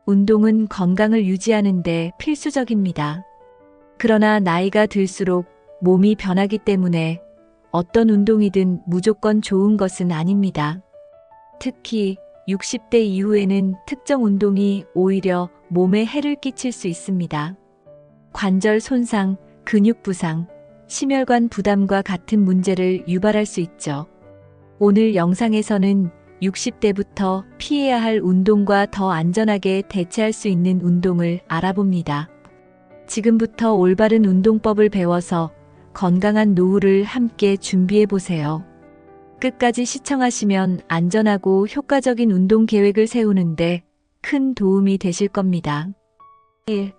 운동은 건강을 유지하는 데 필수적입니다. 그러나 나이가 들수록 몸이 변하기 때문에 어떤 운동이든 무조건 좋은 것은 아닙니다. 특히 60대 이후에는 특정 운동이 오히려 몸에 해를 끼칠 수 있습니다. 관절 손상, 근육 부상, 심혈관 부담과 같은 문제를 유발할 수 있죠. 오늘 영상에서는 60대부터 피해야 할 운동과 더 안전하게 대체할 수 있는 운동을 알아봅니다. 지금부터 올바른 운동법을 배워서 건강한 노후를 함께 준비해 보세요. 끝까지 시청하시면 안전하고 효과적인 운동 계획을 세우는데 큰 도움이 되실 겁니다. 1.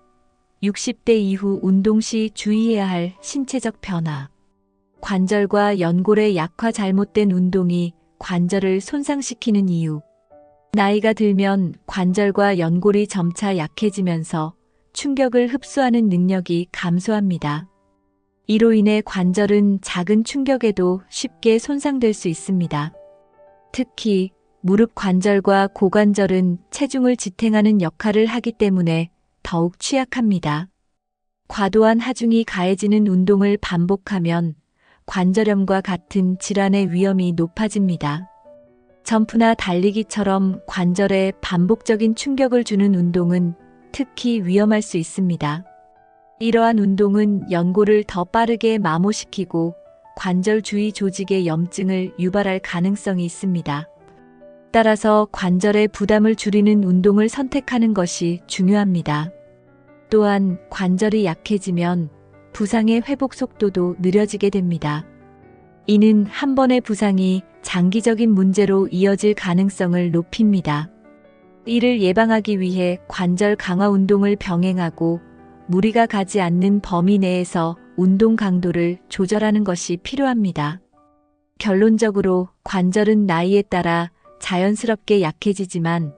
60대 이후 운동 시 주의해야 할 신체적 변화. 관절과 연골의 약화. 잘못된 운동이 관절을 손상시키는 이유. 나이가 들면 관절과 연골이 점차 약해지면서 충격을 흡수하는 능력이 감소합니다. 이로 인해 관절은 작은 충격에도 쉽게 손상될 수 있습니다. 특히 무릎 관절과 고관절은 체중을 지탱하는 역할을 하기 때문에 더욱 취약합니다. 과도한 하중이 가해지는 운동을 반복하면 관절염과 같은 질환의 위험이 높아집니다. 점프나 달리기처럼 관절에 반복적인 충격을 주는 운동은 특히 위험할 수 있습니다. 이러한 운동은 연골을 더 빠르게 마모시키고 관절 주위 조직의 염증을 유발할 가능성이 있습니다. 따라서 관절의 부담을 줄이는 운동을 선택하는 것이 중요합니다. 또한 관절이 약해지면 부상의 회복 속도도 느려지게 됩니다. 이는 한 번의 부상이 장기적인 문제로 이어질 가능성을 높입니다. 이를 예방하기 위해 관절 강화 운동을 병행하고 무리가 가지 않는 범위 내에서 운동 강도를 조절하는 것이 필요합니다. 결론적으로 관절은 나이에 따라 자연스럽게 약해지지만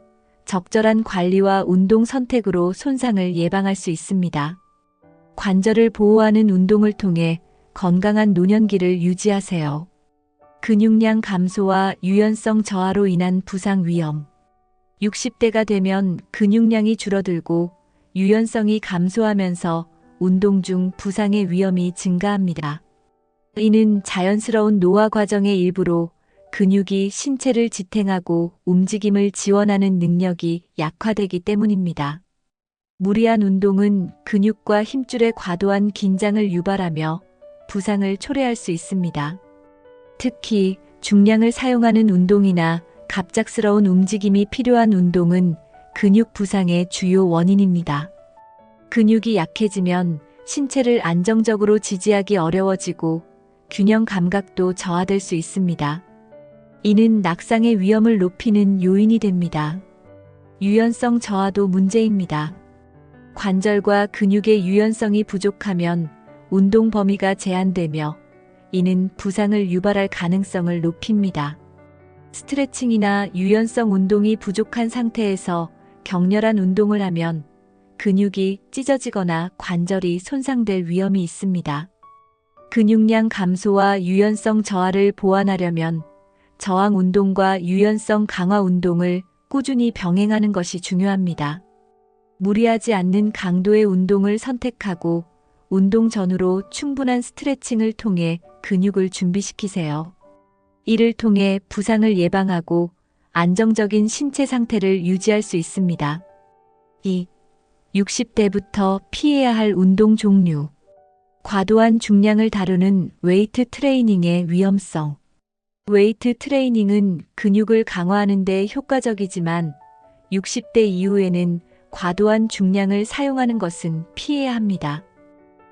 적절한 관리와 운동 선택으로 손상을 예방할 수 있습니다. 관절을 보호하는 운동을 통해 건강한 노년기를 유지하세요. 근육량 감소와 유연성 저하로 인한 부상 위험. 60대가 되면 근육량이 줄어들고 유연성이 감소하면서 운동 중 부상의 위험이 증가합니다. 이는 자연스러운 노화 과정의 일부로 근육이 신체를 지탱하고 움직임을 지원하는 능력이 약화되기 때문입니다. 무리한 운동은 근육과 힘줄의 과도한 긴장을 유발하며 부상을 초래할 수 있습니다. 특히 중량을 사용하는 운동이나 갑작스러운 움직임이 필요한 운동은 근육 부상의 주요 원인입니다. 근육이 약해지면 신체를 안정적으로 지지하기 어려워지고 균형 감각도 저하될 수 있습니다. 이는 낙상의 위험을 높이는 요인이 됩니다. 유연성 저하도 문제입니다. 관절과 근육의 유연성이 부족하면 운동 범위가 제한되며 이는 부상을 유발할 가능성을 높입니다. 스트레칭이나 유연성 운동이 부족한 상태에서 격렬한 운동을 하면 근육이 찢어지거나 관절이 손상될 위험이 있습니다. 근육량 감소와 유연성 저하를 보완하려면 저항 운동과 유연성 강화 운동을 꾸준히 병행하는 것이 중요합니다. 무리하지 않는 강도의 운동을 선택하고 운동 전후로 충분한 스트레칭을 통해 근육을 준비시키세요. 이를 통해 부상을 예방하고 안정적인 신체 상태를 유지할 수 있습니다. 2. 60대부터 피해야 할 운동 종류. 과도한 중량을 다루는 웨이트 트레이닝의 위험성. 웨이트 트레이닝은 근육을 강화하는 데 효과적이지만 60대 이후에는 과도한 중량을 사용하는 것은 피해야 합니다.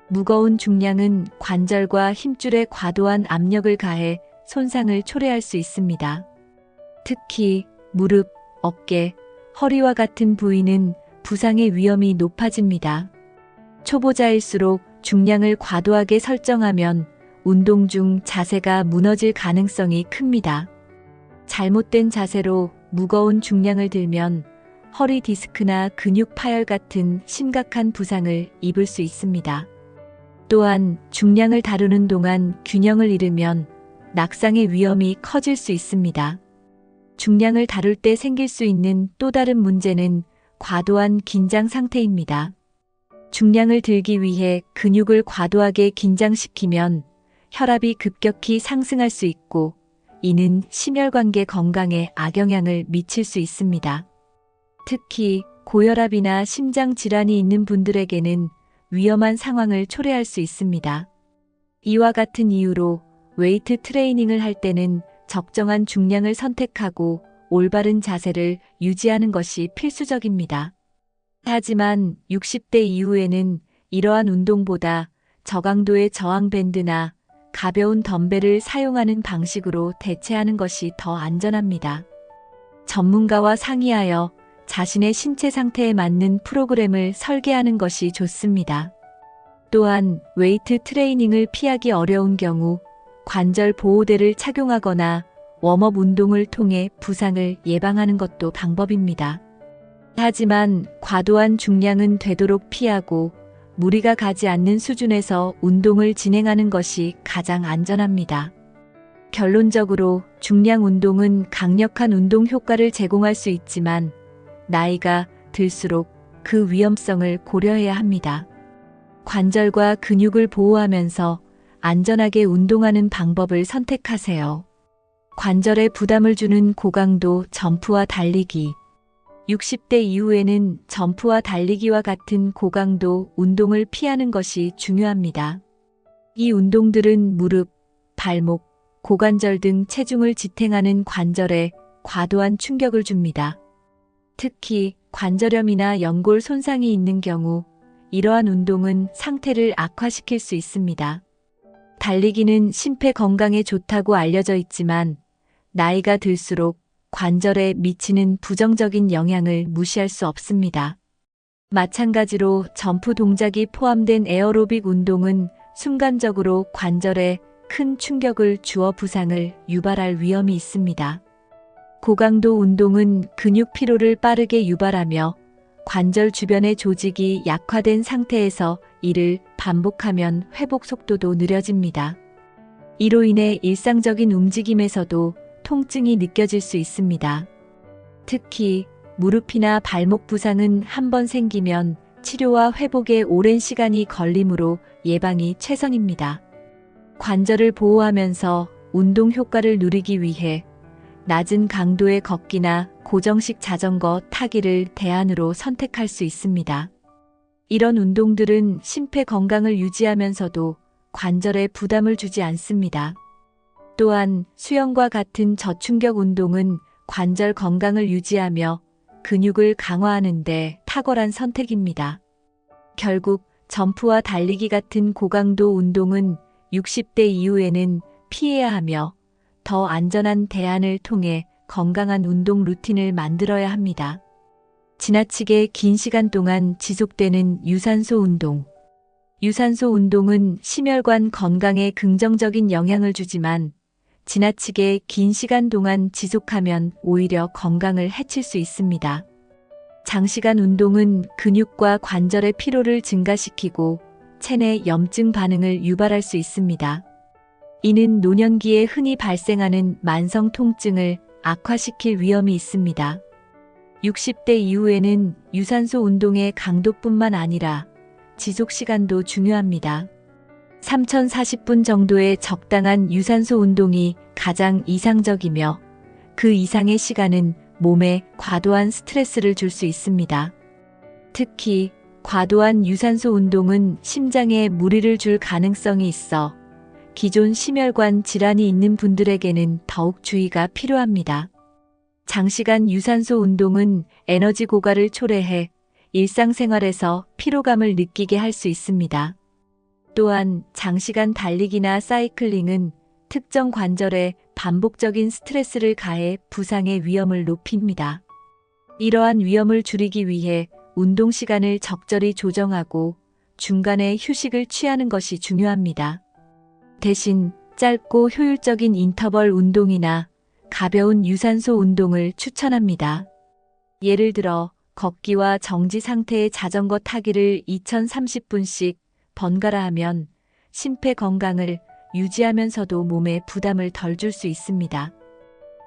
무거운 중량은 관절과 힘줄에 과도한 압력을 가해 손상을 초래할 수 있습니다. 특히 무릎, 어깨, 허리와 같은 부위는 부상의 위험이 높아집니다. 초보자일수록 중량을 과도하게 설정하면 운동 중 자세가 무너질 가능성이 큽니다. 잘못된 자세로 무거운 중량을 들면 허리 디스크나 근육 파열 같은 심각한 부상을 입을 수 있습니다. 또한 중량을 다루는 동안 균형을 잃으면 낙상의 위험이 커질 수 있습니다. 중량을 다룰 때 생길 수 있는 또 다른 문제는 과도한 긴장 상태입니다. 중량을 들기 위해 근육을 과도하게 긴장시키면 혈압이 급격히 상승할 수 있고, 이는 심혈관계 건강에 악영향을 미칠 수 있습니다. 특히 고혈압이나 심장 질환이 있는 분들에게는 위험한 상황을 초래할 수 있습니다. 이와 같은 이유로 웨이트 트레이닝을 할 때는 적정한 중량을 선택하고 올바른 자세를 유지하는 것이 필수적입니다. 하지만 60대 이후에는 이러한 운동보다 저강도의 저항 밴드나 가벼운 덤벨을 사용하는 방식으로 대체하는 것이 더 안전합니다. 전문가와 상의하여 자신의 신체 상태에 맞는 프로그램을 설계하는 것이 좋습니다. 또한 웨이트 트레이닝을 피하기 어려운 경우 관절 보호대를 착용하거나 웜업 운동을 통해 부상을 예방하는 것도 방법입니다. 하지만 과도한 중량은 되도록 피하고 무리가 가지 않는 수준에서 운동을 진행하는 것이 가장 안전합니다. 결론적으로 중량 운동은 강력한 운동 효과를 제공할 수 있지만 나이가 들수록 그 위험성을 고려해야 합니다. 관절과 근육을 보호하면서 안전하게 운동하는 방법을 선택하세요. 관절에 부담을 주는 고강도 점프와 달리기. 60대 이후에는 점프와 달리기와 같은 고강도 운동을 피하는 것이 중요합니다. 이 운동들은 무릎, 발목, 고관절 등 체중을 지탱하는 관절에 과도한 충격을 줍니다. 특히 관절염이나 연골 손상이 있는 경우 이러한 운동은 상태를 악화시킬 수 있습니다. 달리기는 심폐 건강에 좋다고 알려져 있지만 나이가 들수록 관절에 미치는 부정적인 영향을 무시할 수 없습니다. 마찬가지로 점프 동작이 포함된 에어로빅 운동은 순간적으로 관절에 큰 충격을 주어 부상을 유발할 위험이 있습니다. 고강도 운동은 근육 피로를 빠르게 유발하며 관절 주변의 조직이 약화된 상태에서 이를 반복하면 회복 속도도 느려집니다. 이로 인해 일상적인 움직임에서도 통증이 느껴질 수 있습니다. 특히 무릎이나 발목 부상은 한번 생기면 치료와 회복에 오랜 시간이 걸리므로 예방이 최선입니다. 관절을 보호하면서 운동 효과를 누리기 위해 낮은 강도의 걷기나 고정식 자전거 타기를 대안으로 선택할 수 있습니다. 이런 운동들은 심폐 건강을 유지하면서도 관절에 부담을 주지 않습니다. 또한 수영과 같은 저충격 운동은 관절 건강을 유지하며 근육을 강화하는 데 탁월한 선택입니다. 결국 점프와 달리기 같은 고강도 운동은 60대 이후에는 피해야 하며 더 안전한 대안을 통해 건강한 운동 루틴을 만들어야 합니다. 지나치게 긴 시간 동안 지속되는 유산소 운동. 유산소 운동은 심혈관 건강에 긍정적인 영향을 주지만 지나치게 긴 시간 동안 지속하면 오히려 건강을 해칠 수 있습니다. 장시간 운동은 근육과 관절의 피로를 증가시키고 체내 염증 반응을 유발할 수 있습니다. 이는 노년기에 흔히 발생하는 만성 통증을 악화시킬 위험이 있습니다. 60대 이후에는 유산소 운동의 강도뿐만 아니라 지속 시간도 중요합니다. 3040분 정도의 적당한 유산소 운동이 가장 이상적이며 그 이상의 시간은 몸에 과도한 스트레스를 줄 수 있습니다. 특히 과도한 유산소 운동은 심장에 무리를 줄 가능성이 있어 기존 심혈관 질환이 있는 분들에게는 더욱 주의가 필요합니다. 장시간 유산소 운동은 에너지 고갈을 초래해 일상생활에서 피로감을 느끼게 할 수 있습니다. 또한 장시간 달리기나 사이클링은 특정 관절에 반복적인 스트레스를 가해 부상의 위험을 높입니다. 이러한 위험을 줄이기 위해 운동 시간을 적절히 조정하고 중간에 휴식을 취하는 것이 중요합니다. 대신 짧고 효율적인 인터벌 운동이나 가벼운 유산소 운동을 추천합니다. 예를 들어 걷기와 정지 상태의 자전거 타기를 2030분씩 번갈아 하면 심폐 건강을 유지하면서도 몸에 부담을 덜 줄 수 있습니다.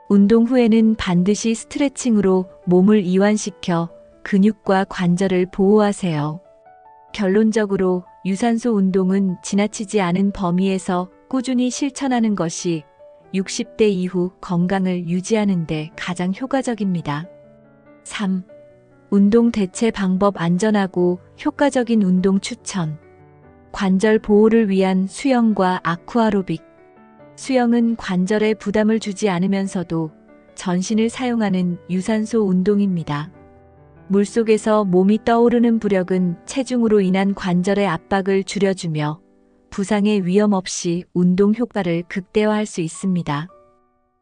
운동 후에는 반드시 스트레칭으로 몸을 이완시켜 근육과 관절을 보호하세요. 결론적으로 유산소 운동은 지나치지 않은 범위에서 꾸준히 실천하는 것이 60대 이후 건강을 유지하는 데 가장 효과적입니다. 3. 운동 대체 방법 안전하고 효과적인 운동 추천. 관절 보호를 위한 수영과 아쿠아로빅. 수영은 관절에 부담을 주지 않으면서도 전신을 사용하는 유산소 운동입니다. 물속에서 몸이 떠오르는 부력은 체중으로 인한 관절의 압박을 줄여주며 부상의 위험 없이 운동 효과를 극대화할 수 있습니다.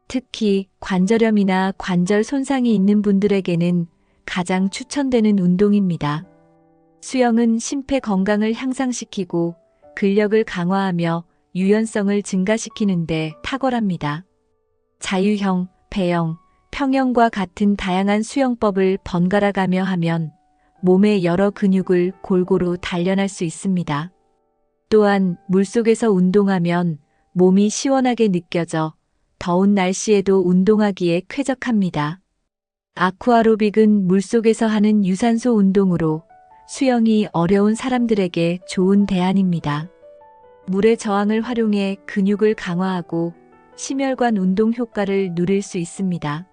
특히 관절염이나 관절 손상이 있는 분들에게는 가장 추천되는 운동입니다. 수영은 심폐 건강을 향상시키고 근력을 강화하며 유연성을 증가시키는 데 탁월합니다. 자유형, 배영, 평영과 같은 다양한 수영법을 번갈아 가며 하면 몸의 여러 근육을 골고루 단련할 수 있습니다. 또한 물속에서 운동하면 몸이 시원하게 느껴져 더운 날씨에도 운동하기에 쾌적합니다. 아쿠아로빅은 물속에서 하는 유산소 운동으로 수영이 어려운 사람들에게 좋은 대안입니다. 물의 저항을 활용해 근육을 강화하고 심혈관 운동 효과를 누릴 수 있습니다.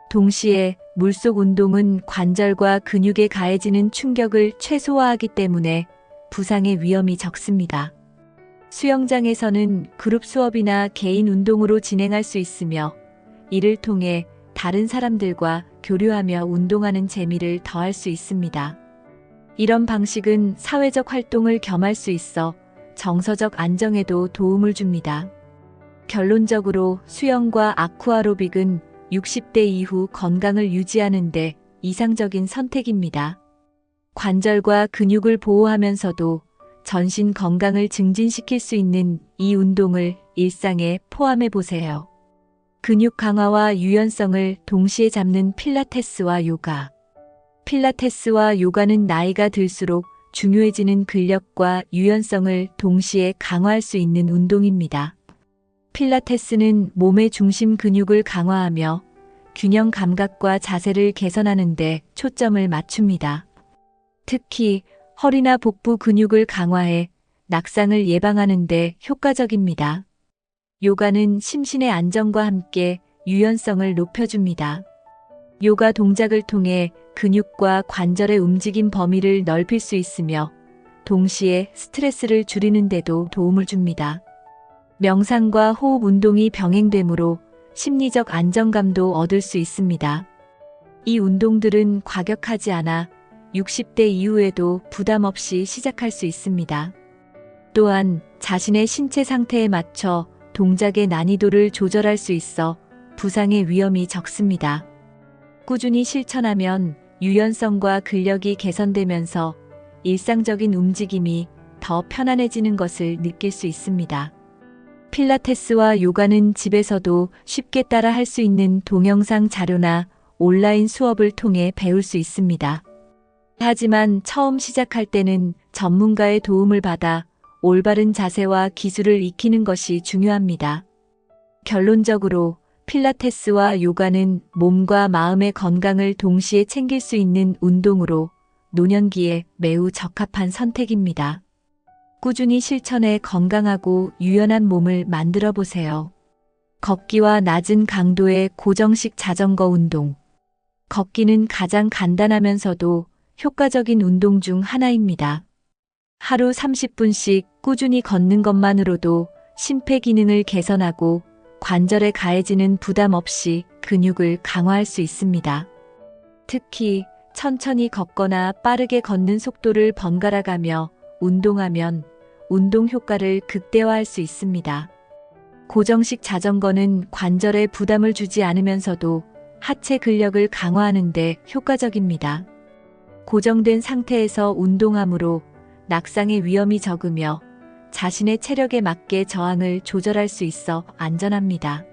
동시에 물속 운동은 관절과 근육에 가해지는 충격을 최소화하기 때문에 부상의 위험이 적습니다. 수영장에서는 그룹 수업이나 개인 운동으로 진행할 수 있으며 이를 통해 다른 사람들과 교류하며 운동하는 재미를 더할 수 있습니다. 이런 방식은 사회적 활동을 겸할 수 있어 정서적 안정에도 도움을 줍니다. 결론적으로 수영과 아쿠아로빅은 60대 이후 건강을 유지하는 데 이상적인 선택입니다. 관절과 근육을 보호하면서도 전신 건강을 증진시킬 수 있는 이 운동을 일상에 포함해 보세요. 근육 강화와 유연성을 동시에 잡는 필라테스와 요가. 필라테스와 요가는 나이가 들수록 중요해지는 근력과 유연성을 동시에 강화할 수 있는 운동입니다. 필라테스는 몸의 중심 근육을 강화하며 균형 감각과 자세를 개선하는 데 초점을 맞춥니다. 특히 허리나 복부 근육을 강화해 낙상을 예방하는 데 효과적입니다. 요가는 심신의 안정과 함께 유연성을 높여줍니다. 요가 동작을 통해 근육과 관절의 움직임 범위를 넓힐 수 있으며 동시에 스트레스를 줄이는 데도 도움을 줍니다. 명상과 호흡 운동이 병행되므로 심리적 안정감도 얻을 수 있습니다. 이 운동들은 과격하지 않아 60대 이후에도 부담 없이 시작할 수 있습니다. 또한 자신의 신체 상태에 맞춰 동작의 난이도를 조절할 수 있어 부상의 위험이 적습니다. 꾸준히 실천하면 유연성과 근력이 개선되면서 일상적인 움직임이 더 편안해지는 것을 느낄 수 있습니다. 필라테스와 요가는 집에서도 쉽게 따라 할 수 있는 동영상 자료나 온라인 수업을 통해 배울 수 있습니다. 하지만 처음 시작할 때는 전문가의 도움을 받아 올바른 자세와 기술을 익히는 것이 중요합니다. 결론적으로 필라테스와 요가는 몸과 마음의 건강을 동시에 챙길 수 있는 운동으로 노년기에 매우 적합한 선택입니다. 꾸준히 실천해 건강하고 유연한 몸을 만들어 보세요. 걷기와 낮은 강도의 고정식 자전거 운동. 걷기는 가장 간단하면서도 효과적인 운동 중 하나입니다. 하루 30분씩 꾸준히 걷는 것만으로도 심폐 기능을 개선하고 관절에 가해지는 부담 없이 근육을 강화할 수 있습니다. 특히 천천히 걷거나 빠르게 걷는 속도를 번갈아 가며 운동하면 운동 효과를 극대화할 수 있습니다. 고정식 자전거는 관절에 부담을 주지 않으면서도 하체 근력을 강화하는 데 효과적입니다. 고정된 상태에서 운동하므로 낙상의 위험이 적으며 자신의 체력에 맞게 저항을 조절할 수 있어 안전합니다.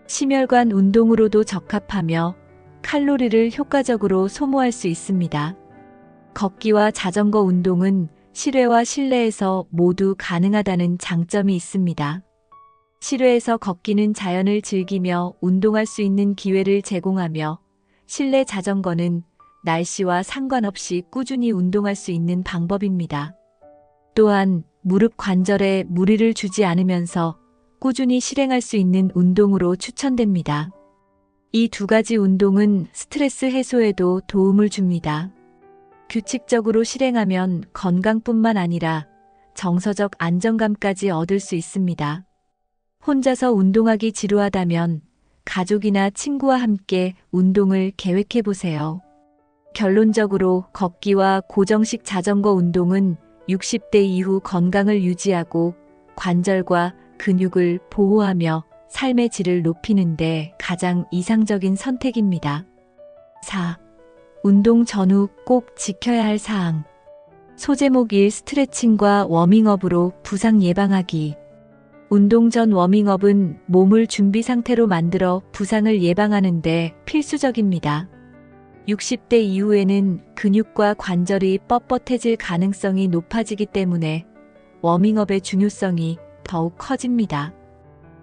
심혈관 운동으로도 적합하며 칼로리를 효과적으로 소모할 수 있습니다. 걷기와 자전거 운동은 실외와 실내에서 모두 가능하다는 장점이 있습니다. 실외에서 걷기는 자연을 즐기며 운동할 수 있는 기회를 제공하며, 실내 자전거는 날씨와 상관없이 꾸준히 운동할 수 있는 방법입니다. 또한 무릎 관절에 무리를 주지 않으면서 꾸준히 실행할 수 있는 운동으로 추천됩니다. 이 두 가지 운동은 스트레스 해소에도 도움을 줍니다. 규칙적으로 실행하면 건강뿐만 아니라 정서적 안정감까지 얻을 수 있습니다. 혼자서 운동하기 지루하다면 가족이나 친구와 함께 운동을 계획해 보세요. 결론적으로 걷기와 고정식 자전거 운동은 60대 이후 건강을 유지하고 관절과 근육을 보호하며 삶의 질을 높이는 데 가장 이상적인 선택입니다. 4. 운동 전후 꼭 지켜야 할 사항. 소제목 1. 스트레칭과 워밍업으로 부상 예방하기. 운동 전 워밍업은 몸을 준비 상태로 만들어 부상을 예방하는 데 필수적입니다. 60대 이후에는 근육과 관절이 뻣뻣해질 가능성이 높아지기 때문에 워밍업의 중요성이 더욱 커집니다.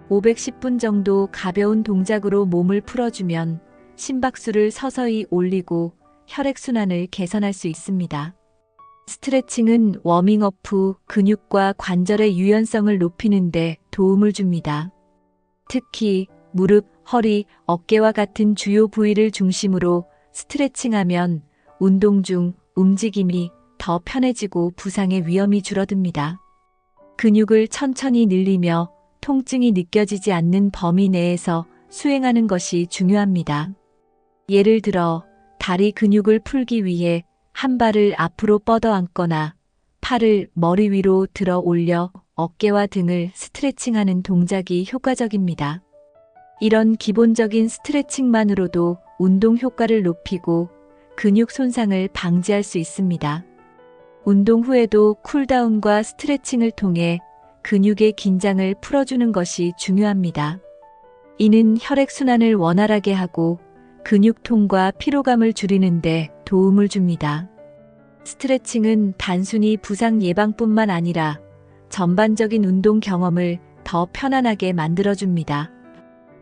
510분 정도 가벼운 동작으로 몸을 풀어주면 심박수를 서서히 올리고 혈액순환을 개선할 수 있습니다. 스트레칭은 워밍업 후 근육과 관절의 유연성을 높이는 데 도움을 줍니다. 특히 무릎, 허리, 어깨와 같은 주요 부위를 중심으로 스트레칭하면 운동 중 움직임이 더 편해지고 부상의 위험이 줄어듭니다. 근육을 천천히 늘리며 통증이 느껴지지 않는 범위 내에서 수행하는 것이 중요합니다. 예를 들어 다리 근육을 풀기 위해 한 발을 앞으로 뻗어 앉거나 팔을 머리 위로 들어 올려 어깨와 등을 스트레칭하는 동작이 효과적입니다. 이런 기본적인 스트레칭만으로도 운동 효과를 높이고 근육 손상을 방지할 수 있습니다. 운동 후에도 쿨다운과 스트레칭을 통해 근육의 긴장을 풀어주는 것이 중요합니다. 이는 혈액순환을 원활하게 하고 근육통과 피로감을 줄이는 데 도움을 줍니다. 스트레칭은 단순히 부상 예방뿐만 아니라 전반적인 운동 경험을 더 편안하게 만들어줍니다.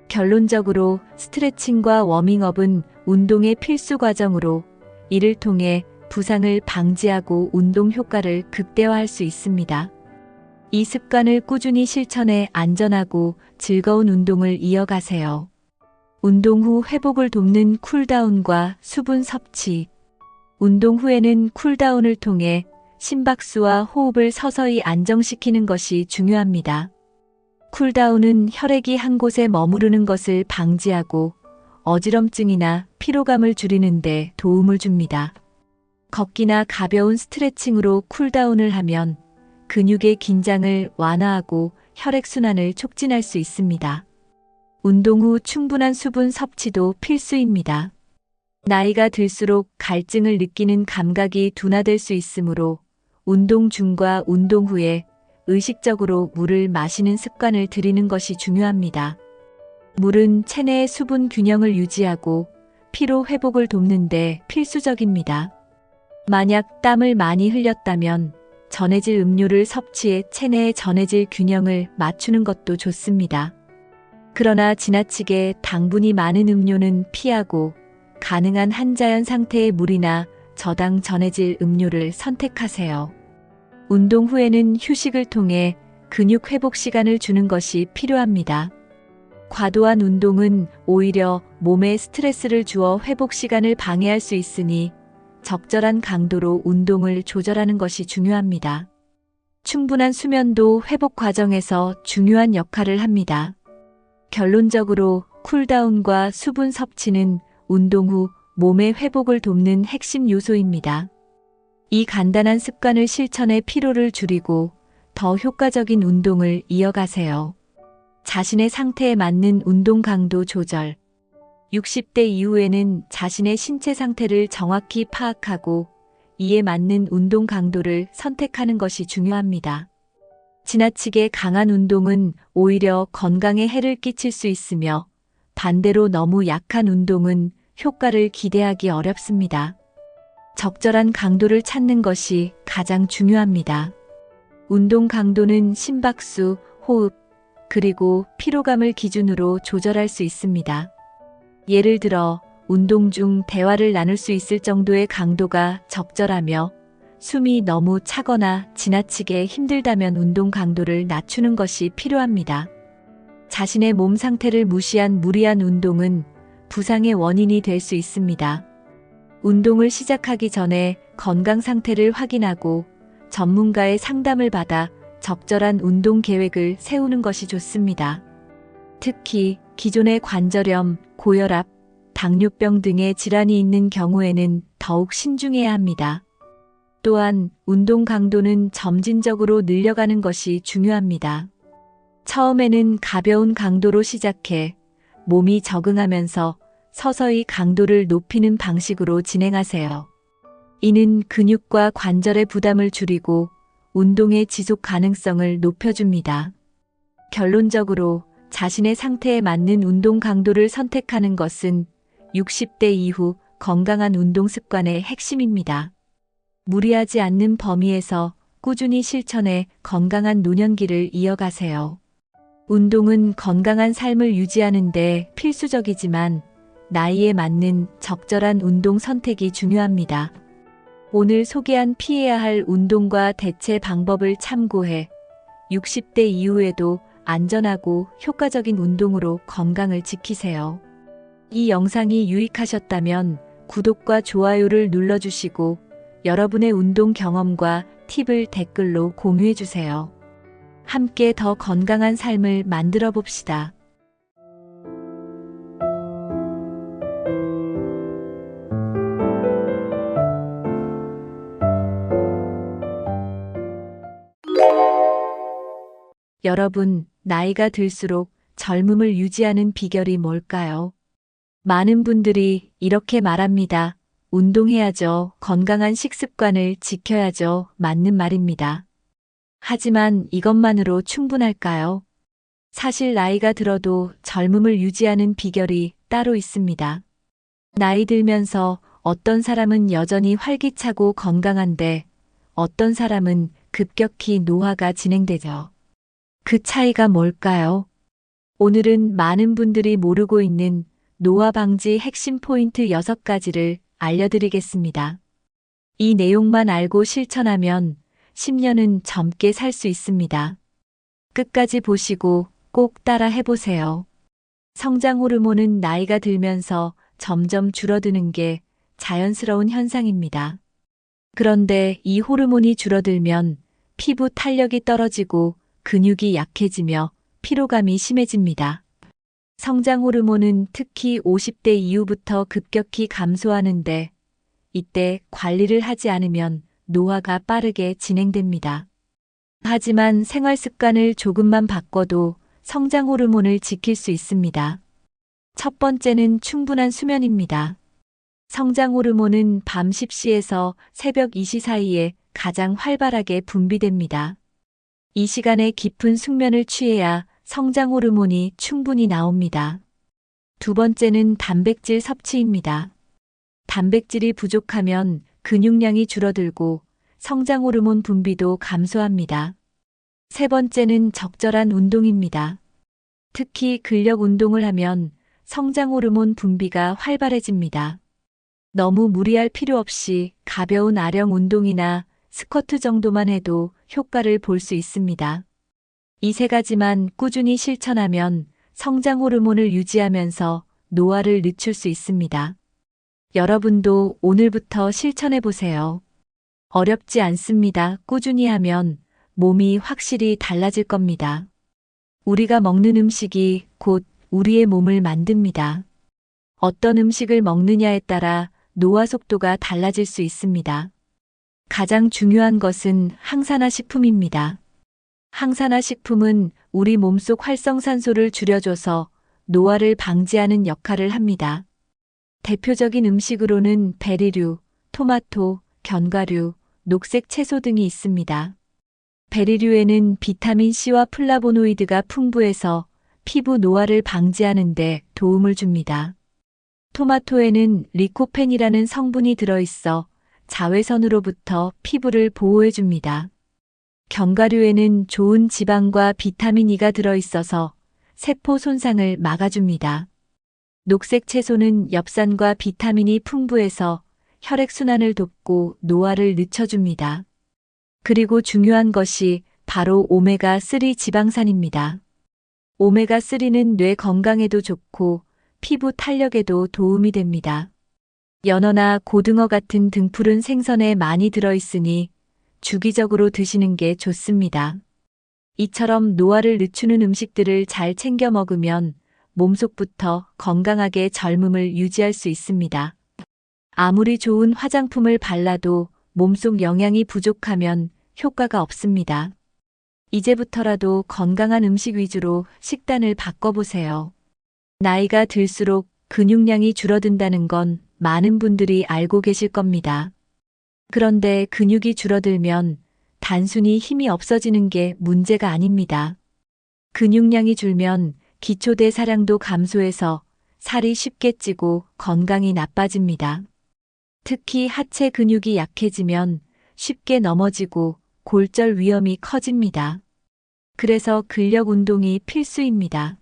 결론적으로 스트레칭과 워밍업은 운동의 필수 과정으로 이를 통해 부상을 방지하고 운동 효과를 극대화할 수 있습니다. 이 습관을 꾸준히 실천해 안전하고 즐거운 운동을 이어가세요. 운동 후 회복을 돕는 쿨다운과 수분 섭취. 운동 후에는 쿨다운을 통해 심박수와 호흡을 서서히 안정시키는 것이 중요합니다. 쿨다운은 혈액이 한 곳에 머무르는 것을 방지하고 어지럼증이나 피로감을 줄이는 데 도움을 줍니다. 걷기나 가벼운 스트레칭으로 쿨다운을 하면 근육의 긴장을 완화하고 혈액순환을 촉진할 수 있습니다. 운동 후 충분한 수분 섭취도 필수입니다. 나이가 들수록 갈증을 느끼는 감각이 둔화될 수 있으므로 운동 중과 운동 후에 의식적으로 물을 마시는 습관을 들이는 것이 중요합니다. 물은 체내의 수분 균형을 유지하고 피로 회복을 돕는 데 필수적입니다. 만약 땀을 많이 흘렸다면 전해질 음료를 섭취해 체내의 전해질 균형을 맞추는 것도 좋습니다. 그러나 지나치게 당분이 많은 음료는 피하고 가능한 한자연 상태의 물이나 저당 전해질 음료를 선택하세요. 운동 후에는 휴식을 통해 근육 회복 시간을 주는 것이 필요합니다. 과도한 운동은 오히려 몸에 스트레스를 주어 회복 시간을 방해할 수 있으니 적절한 강도로 운동을 조절하는 것이 중요합니다. 충분한 수면도 회복 과정에서 중요한 역할을 합니다. 결론적으로 쿨다운과 수분 섭취는 운동 후 몸의 회복을 돕는 핵심 요소입니다. 이 간단한 습관을 실천해 피로를 줄이고 더 효과적인 운동을 이어가세요. 자신의 상태에 맞는 운동 강도 조절. 60대 이후에는 자신의 신체 상태를 정확히 파악하고 이에 맞는 운동 강도를 선택하는 것이 중요합니다. 지나치게 강한 운동은 오히려 건강에 해를 끼칠 수 있으며 반대로 너무 약한 운동은 효과를 기대하기 어렵습니다. 적절한 강도를 찾는 것이 가장 중요합니다. 운동 강도는 심박수, 호흡, 그리고 피로감을 기준으로 조절할 수 있습니다. 예를 들어 운동 중 대화를 나눌 수 있을 정도의 강도가 적절하며 숨이 너무 차거나 지나치게 힘들다면 운동 강도를 낮추는 것이 필요합니다. 자신의 몸 상태를 무시한 무리한 운동은 부상의 원인이 될 수 있습니다. 운동을 시작하기 전에 건강 상태를 확인하고 전문가의 상담을 받아 적절한 운동 계획을 세우는 것이 좋습니다. 특히 기존의 관절염, 고혈압, 당뇨병 등의 질환이 있는 경우에는 더욱 신중해야 합니다. 또한 운동 강도는 점진적으로 늘려가는 것이 중요합니다. 처음에는 가벼운 강도로 시작해 몸이 적응하면서 서서히 강도를 높이는 방식으로 진행하세요. 이는 근육과 관절의 부담을 줄이고 운동의 지속 가능성을 높여줍니다. 결론적으로 자신의 상태에 맞는 운동 강도를 선택하는 것은 60대 이후 건강한 운동 습관의 핵심입니다. 무리하지 않는 범위에서 꾸준히 실천해 건강한 노년기를 이어가세요. 운동은 건강한 삶을 유지하는 데 필수적이지만 나이에 맞는 적절한 운동 선택이 중요합니다. 오늘 소개한 피해야 할 운동과 대체 방법을 참고해 60대 이후에도 안전하고 효과적인 운동으로 건강을 지키세요. 이 영상이 유익하셨다면 구독과 좋아요를 눌러주시고 여러분의 운동 경험과 팁을 댓글로 공유해주세요. 함께 더 건강한 삶을 만들어 봅시다. 여러분, 나이가 들수록 젊음을 유지하는 비결이 뭘까요? 많은 분들이 이렇게 말합니다. 운동해야죠. 건강한 식습관을 지켜야죠. 맞는 말입니다. 하지만 이것만으로 충분할까요? 사실 나이가 들어도 젊음을 유지하는 비결이 따로 있습니다. 나이 들면서 어떤 사람은 여전히 활기차고 건강한데 어떤 사람은 급격히 노화가 진행되죠. 그 차이가 뭘까요? 오늘은 많은 분들이 모르고 있는 노화 방지 핵심 포인트 6가지를 알려드리겠습니다. 이 내용만 알고 실천하면 10년은 젊게 살 수 있습니다. 끝까지 보시고 꼭 따라 해보세요. 성장 호르몬은 나이가 들면서 점점 줄어드는 게 자연스러운 현상입니다. 그런데 이 호르몬이 줄어들면 피부 탄력이 떨어지고 근육이 약해지며 피로감이 심해집니다. 성장 호르몬은 특히 50대 이후부터 급격히 감소하는데 이때 관리를 하지 않으면 노화가 빠르게 진행됩니다. 하지만 생활 습관을 조금만 바꿔도 성장 호르몬을 지킬 수 있습니다. 첫 번째는 충분한 수면입니다. 성장 호르몬은 밤 10시에서 새벽 2시 사이에 가장 활발하게 분비됩니다. 이 시간에 깊은 숙면을 취해야 성장 호르몬이 충분히 나옵니다. 두 번째는 단백질 섭취입니다. 단백질이 부족하면 근육량이 줄어들고 성장 호르몬 분비도 감소합니다. 세 번째는 적절한 운동입니다. 특히 근력 운동을 하면 성장 호르몬 분비가 활발해집니다. 너무 무리할 필요 없이 가벼운 아령 운동이나 스쿼트 정도만 해도 효과를 볼 수 있습니다. 이 3가지만 꾸준히 실천하면 성장 호르몬을 유지하면서 노화를 늦출 수 있습니다. 여러분도 오늘부터 실천해 보세요. 어렵지 않습니다. 꾸준히 하면 몸이 확실히 달라질 겁니다. 우리가 먹는 음식이 곧 우리의 몸을 만듭니다. 어떤 음식을 먹느냐에 따라 노화 속도가 달라질 수 있습니다. 가장 중요한 것은 항산화 식품입니다. 항산화 식품은 우리 몸속 활성산소를 줄여줘서 노화를 방지하는 역할을 합니다. 대표적인 음식으로는 베리류, 토마토, 견과류, 녹색 채소 등이 있습니다. 베리류에는 비타민 C와 플라보노이드가 풍부해서 피부 노화를 방지하는 데 도움을 줍니다. 토마토에는 리코펜이라는 성분이 들어있어 자외선으로부터 피부를 보호해 줍니다. 견과류에는 좋은 지방과 비타민 E가 들어있어서 세포 손상을 막아줍니다. 녹색 채소는 엽산과 비타민이 풍부해서 혈액순환을 돕고 노화를 늦춰줍니다. 그리고 중요한 것이 바로 오메가3 지방산입니다. 오메가3는 뇌 건강에도 좋고 피부 탄력에도 도움이 됩니다. 연어나 고등어 같은 등푸른 생선에 많이 들어있으니 주기적으로 드시는 게 좋습니다. 이처럼 노화를 늦추는 음식들을 잘 챙겨 먹으면 몸속부터 건강하게 젊음을 유지할 수 있습니다. 아무리 좋은 화장품을 발라도 몸속 영양이 부족하면 효과가 없습니다. 이제부터라도 건강한 음식 위주로 식단을 바꿔보세요. 나이가 들수록 근육량이 줄어든다는 건 많은 분들이 알고 계실 겁니다. 그런데 근육이 줄어들면 단순히 힘이 없어지는 게 문제가 아닙니다. 근육량이 줄면 기초대사량도 감소해서 살이 쉽게 찌고 건강이 나빠집니다. 특히 하체 근육이 약해지면 쉽게 넘어지고 골절 위험이 커집니다. 그래서 근력 운동이 필수입니다.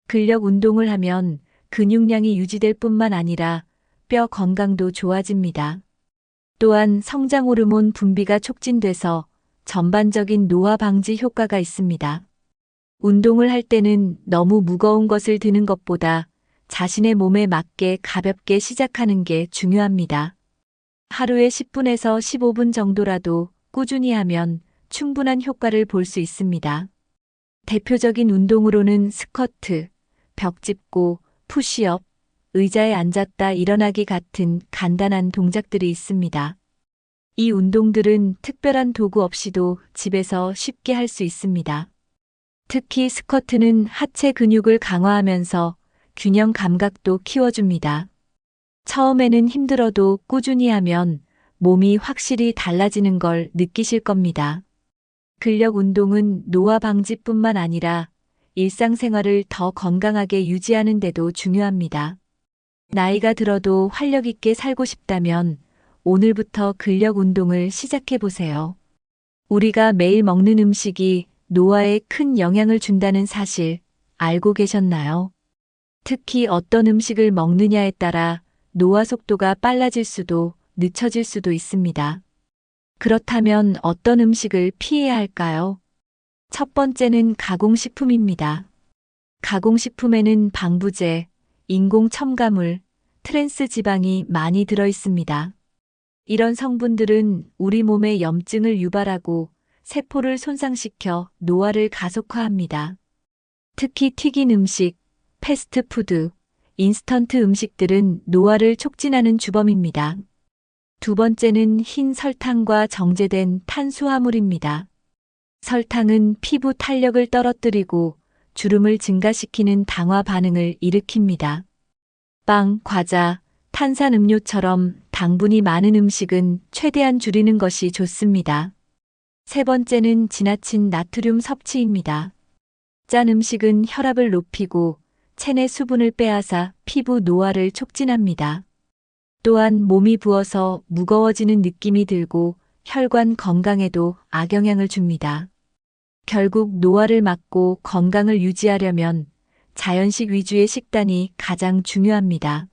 근력 운동을 하면 근육량이 유지될 뿐만 아니라 뼈 건강도 좋아집니다. 또한 성장 호르몬 분비가 촉진돼서 전반적인 노화 방지 효과가 있습니다. 운동을 할 때는 너무 무거운 것을 드는 것보다 자신의 몸에 맞게 가볍게 시작하는 게 중요합니다. 하루에 10분에서 15분 정도라도 꾸준히 하면 충분한 효과를 볼 수 있습니다. 대표적인 운동으로는 스쿼트, 벽 짚고, 푸시업, 의자에 앉았다 일어나기 같은 간단한 동작들이 있습니다. 이 운동들은 특별한 도구 없이도 집에서 쉽게 할 수 있습니다. 특히 스쿼트는 하체 근육을 강화하면서 균형 감각도 키워줍니다. 처음에는 힘들어도 꾸준히 하면 몸이 확실히 달라지는 걸 느끼실 겁니다. 근력 운동은 노화 방지뿐만 아니라 일상생활을 더 건강하게 유지하는 데도 중요합니다. 나이가 들어도 활력 있게 살고 싶다면 오늘부터 근력 운동을 시작해 보세요. 우리가 매일 먹는 음식이 노화에 큰 영향을 준다는 사실 알고 계셨나요? 특히 어떤 음식을 먹느냐에 따라 노화 속도가 빨라질 수도 늦춰질 수도 있습니다. 그렇다면 어떤 음식을 피해야 할까요? 첫 번째는 가공식품입니다. 가공식품에는 방부제, 인공 첨가물, 트랜스 지방이 많이 들어 있습니다. 이런 성분들은 우리 몸에 염증을 유발하고 세포를 손상시켜 노화를 가속화합니다. 특히 튀긴 음식, 패스트푸드, 인스턴트 음식들은 노화를 촉진하는 주범입니다. 두 번째는 흰 설탕과 정제된 탄수화물입니다. 설탕은 피부 탄력을 떨어뜨리고 주름을 증가시키는 당화 반응을 일으킵니다. 빵, 과자, 탄산음료처럼 당분이 많은 음식은 최대한 줄이는 것이 좋습니다. 세 번째는 지나친 나트륨 섭취입니다. 짠 음식은 혈압을 높이고 체내 수분을 빼앗아 피부 노화를 촉진합니다. 또한 몸이 부어서 무거워지는 느낌이 들고 혈관 건강에도 악영향을 줍니다. 결국 노화를 막고 건강을 유지하려면 자연식 위주의 식단이 가장 중요합니다.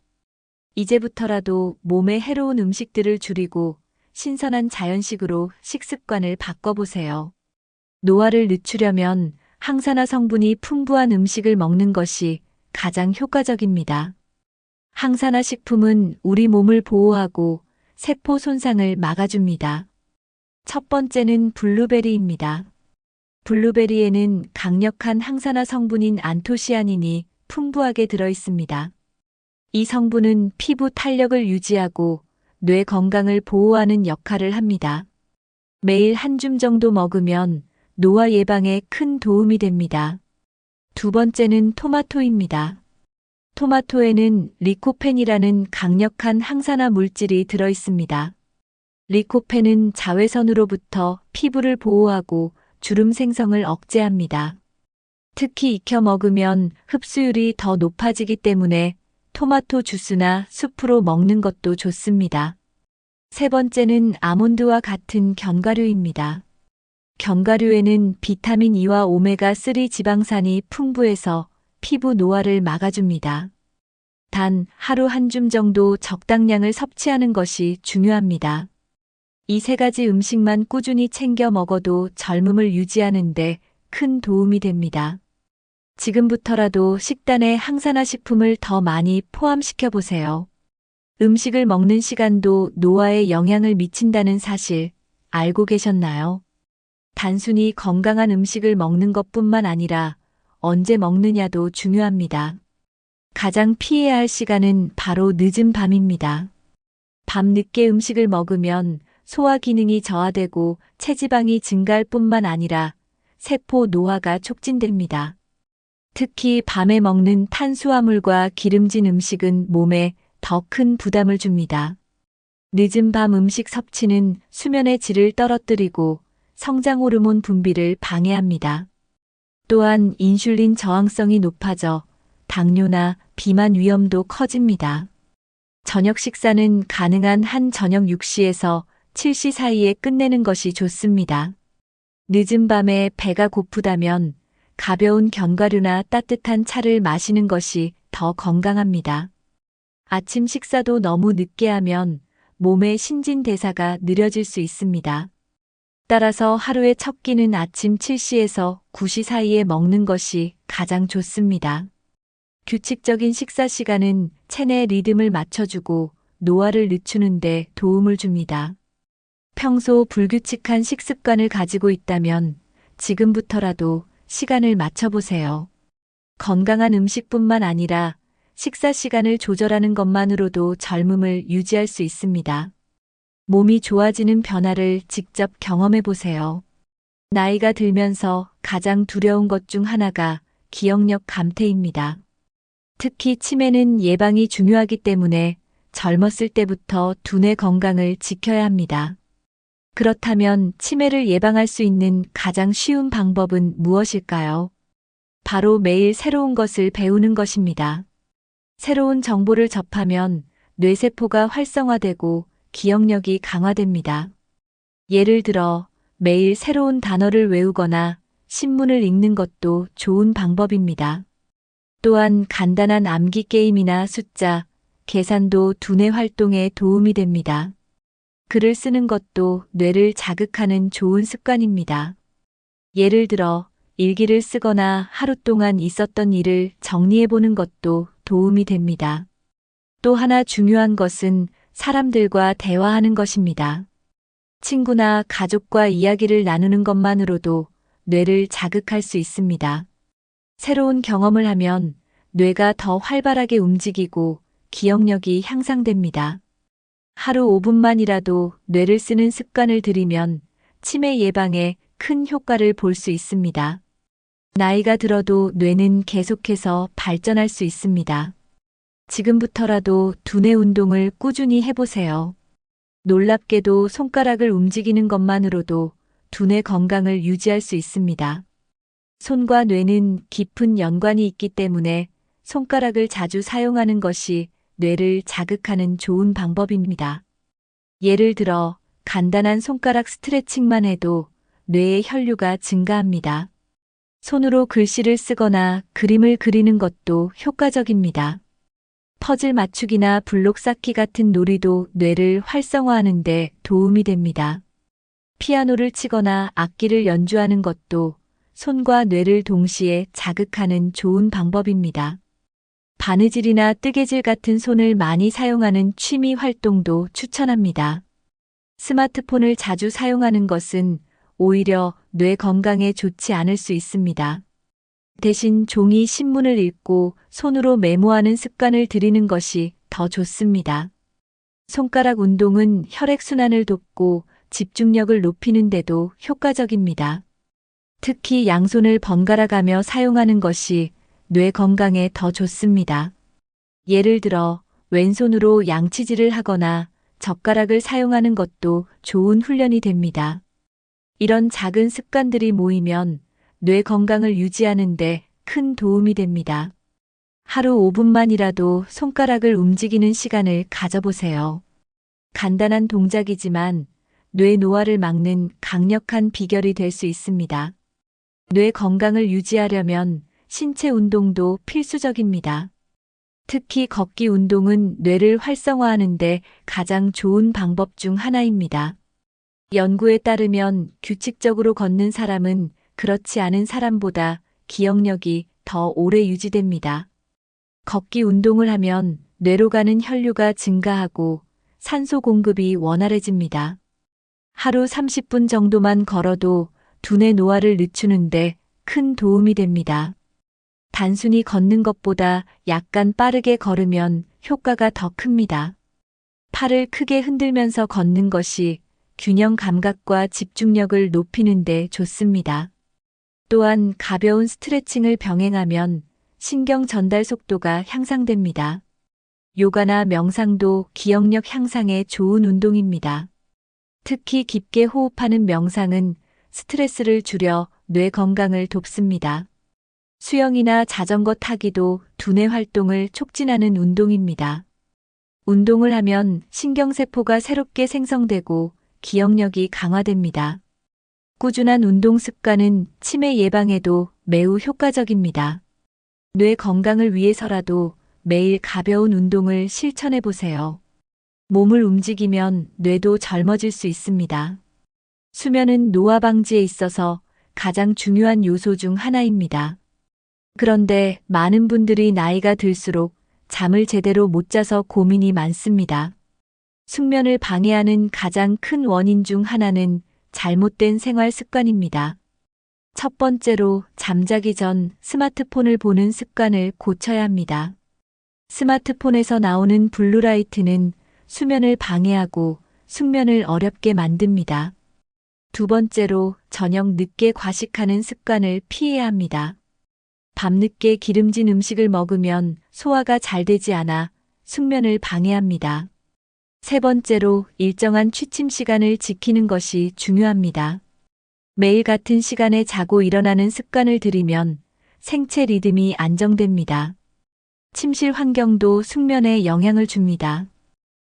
이제부터라도 몸에 해로운 음식들을 줄이고 신선한 자연식으로 식습관을 바꿔보세요. 노화를 늦추려면 항산화 성분이 풍부한 음식을 먹는 것이 가장 효과적입니다. 항산화 식품은 우리 몸을 보호하고 세포 손상을 막아줍니다. 첫 번째는 블루베리입니다. 블루베리에는 강력한 항산화 성분인 안토시아닌이 풍부하게 들어있습니다. 이 성분은 피부 탄력을 유지하고 뇌 건강을 보호하는 역할을 합니다. 매일 한 줌 정도 먹으면 노화 예방에 큰 도움이 됩니다. 두 번째는 토마토입니다. 토마토에는 리코펜이라는 강력한 항산화 물질이 들어있습니다. 리코펜은 자외선으로부터 피부를 보호하고 주름 생성을 억제합니다. 특히 익혀 먹으면 흡수율이 더 높아지기 때문에 토마토 주스나 수프로 먹는 것도 좋습니다. 세 번째는 아몬드와 같은 견과류입니다. 견과류에는 비타민 E와 오메가3 지방산이 풍부해서 피부 노화를 막아줍니다. 단 하루 한 줌 정도 적당량을 섭취하는 것이 중요합니다. 이 세 가지 음식만 꾸준히 챙겨 먹어도 젊음을 유지하는 데 큰 도움이 됩니다. 지금부터라도 식단에 항산화 식품을 더 많이 포함시켜 보세요. 음식을 먹는 시간도 노화에 영향을 미친다는 사실 알고 계셨나요? 단순히 건강한 음식을 먹는 것뿐만 아니라 언제 먹느냐도 중요합니다. 가장 피해야 할 시간은 바로 늦은 밤입니다. 밤 늦게 음식을 먹으면 소화 기능이 저하되고 체지방이 증가할 뿐만 아니라 세포 노화가 촉진됩니다. 특히 밤에 먹는 탄수화물과 기름진 음식은 몸에 더 큰 부담을 줍니다. 늦은 밤 음식 섭취는 수면의 질을 떨어뜨리고 성장 호르몬 분비를 방해합니다. 또한 인슐린 저항성이 높아져 당뇨나 비만 위험도 커집니다. 저녁 식사는 가능한 한 저녁 6시에서 7시 사이에 끝내는 것이 좋습니다. 늦은 밤에 배가 고프다면 가벼운 견과류나 따뜻한 차를 마시는 것이 더 건강합니다. 아침 식사도 너무 늦게 하면 몸의 신진대사가 느려질 수 있습니다. 따라서 하루의 첫 끼는 아침 7시에서 9시 사이에 먹는 것이 가장 좋습니다. 규칙적인 식사 시간은 체내 리듬을 맞춰주고 노화를 늦추는 데 도움을 줍니다. 평소 불규칙한 식습관을 가지고 있다면 지금부터라도 시간을 맞춰보세요. 건강한 음식뿐만 아니라 식사 시간을 조절하는 것만으로도 젊음을 유지할 수 있습니다. 몸이 좋아지는 변화를 직접 경험해 보세요. 나이가 들면서 가장 두려운 것 중 하나가 기억력 감퇴입니다. 특히 치매는 예방이 중요하기 때문에 젊었을 때부터 두뇌 건강을 지켜야 합니다. 그렇다면 치매를 예방할 수 있는 가장 쉬운 방법은 무엇일까요? 바로 매일 새로운 것을 배우는 것입니다. 새로운 정보를 접하면 뇌세포가 활성화되고 기억력이 강화됩니다. 예를 들어 매일 새로운 단어를 외우거나 신문을 읽는 것도 좋은 방법입니다. 또한 간단한 암기 게임이나 숫자, 계산도 두뇌 활동에 도움이 됩니다. 글을 쓰는 것도 뇌를 자극하는 좋은 습관입니다. 예를 들어 일기를 쓰거나 하루 동안 있었던 일을 정리해보는 것도 도움이 됩니다. 또 하나 중요한 것은 사람들과 대화하는 것입니다. 친구나 가족과 이야기를 나누는 것만으로도 뇌를 자극할 수 있습니다. 새로운 경험을 하면 뇌가 더 활발하게 움직이고 기억력이 향상됩니다. 하루 5분만이라도 뇌를 쓰는 습관을 들이면 치매 예방에 큰 효과를 볼 수 있습니다. 나이가 들어도 뇌는 계속해서 발전할 수 있습니다. 지금부터라도 두뇌 운동을 꾸준히 해보세요. 놀랍게도 손가락을 움직이는 것만으로도 두뇌 건강을 유지할 수 있습니다. 손과 뇌는 깊은 연관이 있기 때문에 손가락을 자주 사용하는 것이 뇌를 자극하는 좋은 방법입니다. 예를 들어 간단한 손가락 스트레칭만 해도 뇌의 혈류가 증가합니다. 손으로 글씨를 쓰거나 그림을 그리는 것도 효과적입니다. 퍼즐 맞추기나 블록 쌓기 같은 놀이도 뇌를 활성화하는 데 도움이 됩니다. 피아노를 치거나 악기를 연주하는 것도 손과 뇌를 동시에 자극하는 좋은 방법입니다. 바느질이나 뜨개질 같은 손을 많이 사용하는 취미 활동도 추천합니다. 스마트폰을 자주 사용하는 것은 오히려 뇌 건강에 좋지 않을 수 있습니다. 대신 종이 신문을 읽고 손으로 메모하는 습관을 들이는 것이 더 좋습니다. 손가락 운동은 혈액순환을 돕고 집중력을 높이는 데도 효과적입니다. 특히 양손을 번갈아 가며 사용하는 것이 뇌 건강에 더 좋습니다. 예를 들어 왼손으로 양치질을 하거나 젓가락을 사용하는 것도 좋은 훈련이 됩니다. 이런 작은 습관들이 모이면 뇌 건강을 유지하는 데 큰 도움이 됩니다. 하루 5분만이라도 손가락을 움직이는 시간을 가져보세요. 간단한 동작이지만 뇌 노화를 막는 강력한 비결이 될 수 있습니다. 뇌 건강을 유지하려면 신체 운동도 필수적입니다. 특히 걷기 운동은 뇌를 활성화하는데 가장 좋은 방법 중 하나입니다. 연구에 따르면 규칙적으로 걷는 사람은 그렇지 않은 사람보다 기억력이 더 오래 유지됩니다. 걷기 운동을 하면 뇌로 가는 혈류가 증가하고 산소 공급이 원활해집니다. 하루 30분 정도만 걸어도 두뇌 노화를 늦추는데 큰 도움이 됩니다. 단순히 걷는 것보다 약간 빠르게 걸으면 효과가 더 큽니다. 팔을 크게 흔들면서 걷는 것이 균형 감각과 집중력을 높이는 데 좋습니다. 또한 가벼운 스트레칭을 병행하면 신경 전달 속도가 향상됩니다. 요가나 명상도 기억력 향상에 좋은 운동입니다. 특히 깊게 호흡하는 명상은 스트레스를 줄여 뇌 건강을 돕습니다. 수영이나 자전거 타기도 두뇌 활동을 촉진하는 운동입니다. 운동을 하면 신경세포가 새롭게 생성되고 기억력이 강화됩니다. 꾸준한 운동 습관은 치매 예방에도 매우 효과적입니다. 뇌 건강을 위해서라도 매일 가벼운 운동을 실천해 보세요. 몸을 움직이면 뇌도 젊어질 수 있습니다. 수면은 노화 방지에 있어서 가장 중요한 요소 중 하나입니다. 그런데 많은 분들이 나이가 들수록 잠을 제대로 못 자서 고민이 많습니다. 숙면을 방해하는 가장 큰 원인 중 하나는 잘못된 생활 습관입니다. 첫 번째로 잠자기 전 스마트폰을 보는 습관을 고쳐야 합니다. 스마트폰에서 나오는 블루라이트는 수면을 방해하고 숙면을 어렵게 만듭니다. 두 번째로 저녁 늦게 과식하는 습관을 피해야 합니다. 밤늦게 기름진 음식을 먹으면 소화가 잘 되지 않아 숙면을 방해합니다. 세 번째로 일정한 취침 시간을 지키는 것이 중요합니다. 매일 같은 시간에 자고 일어나는 습관을 들이면 생체 리듬이 안정됩니다. 침실 환경도 숙면에 영향을 줍니다.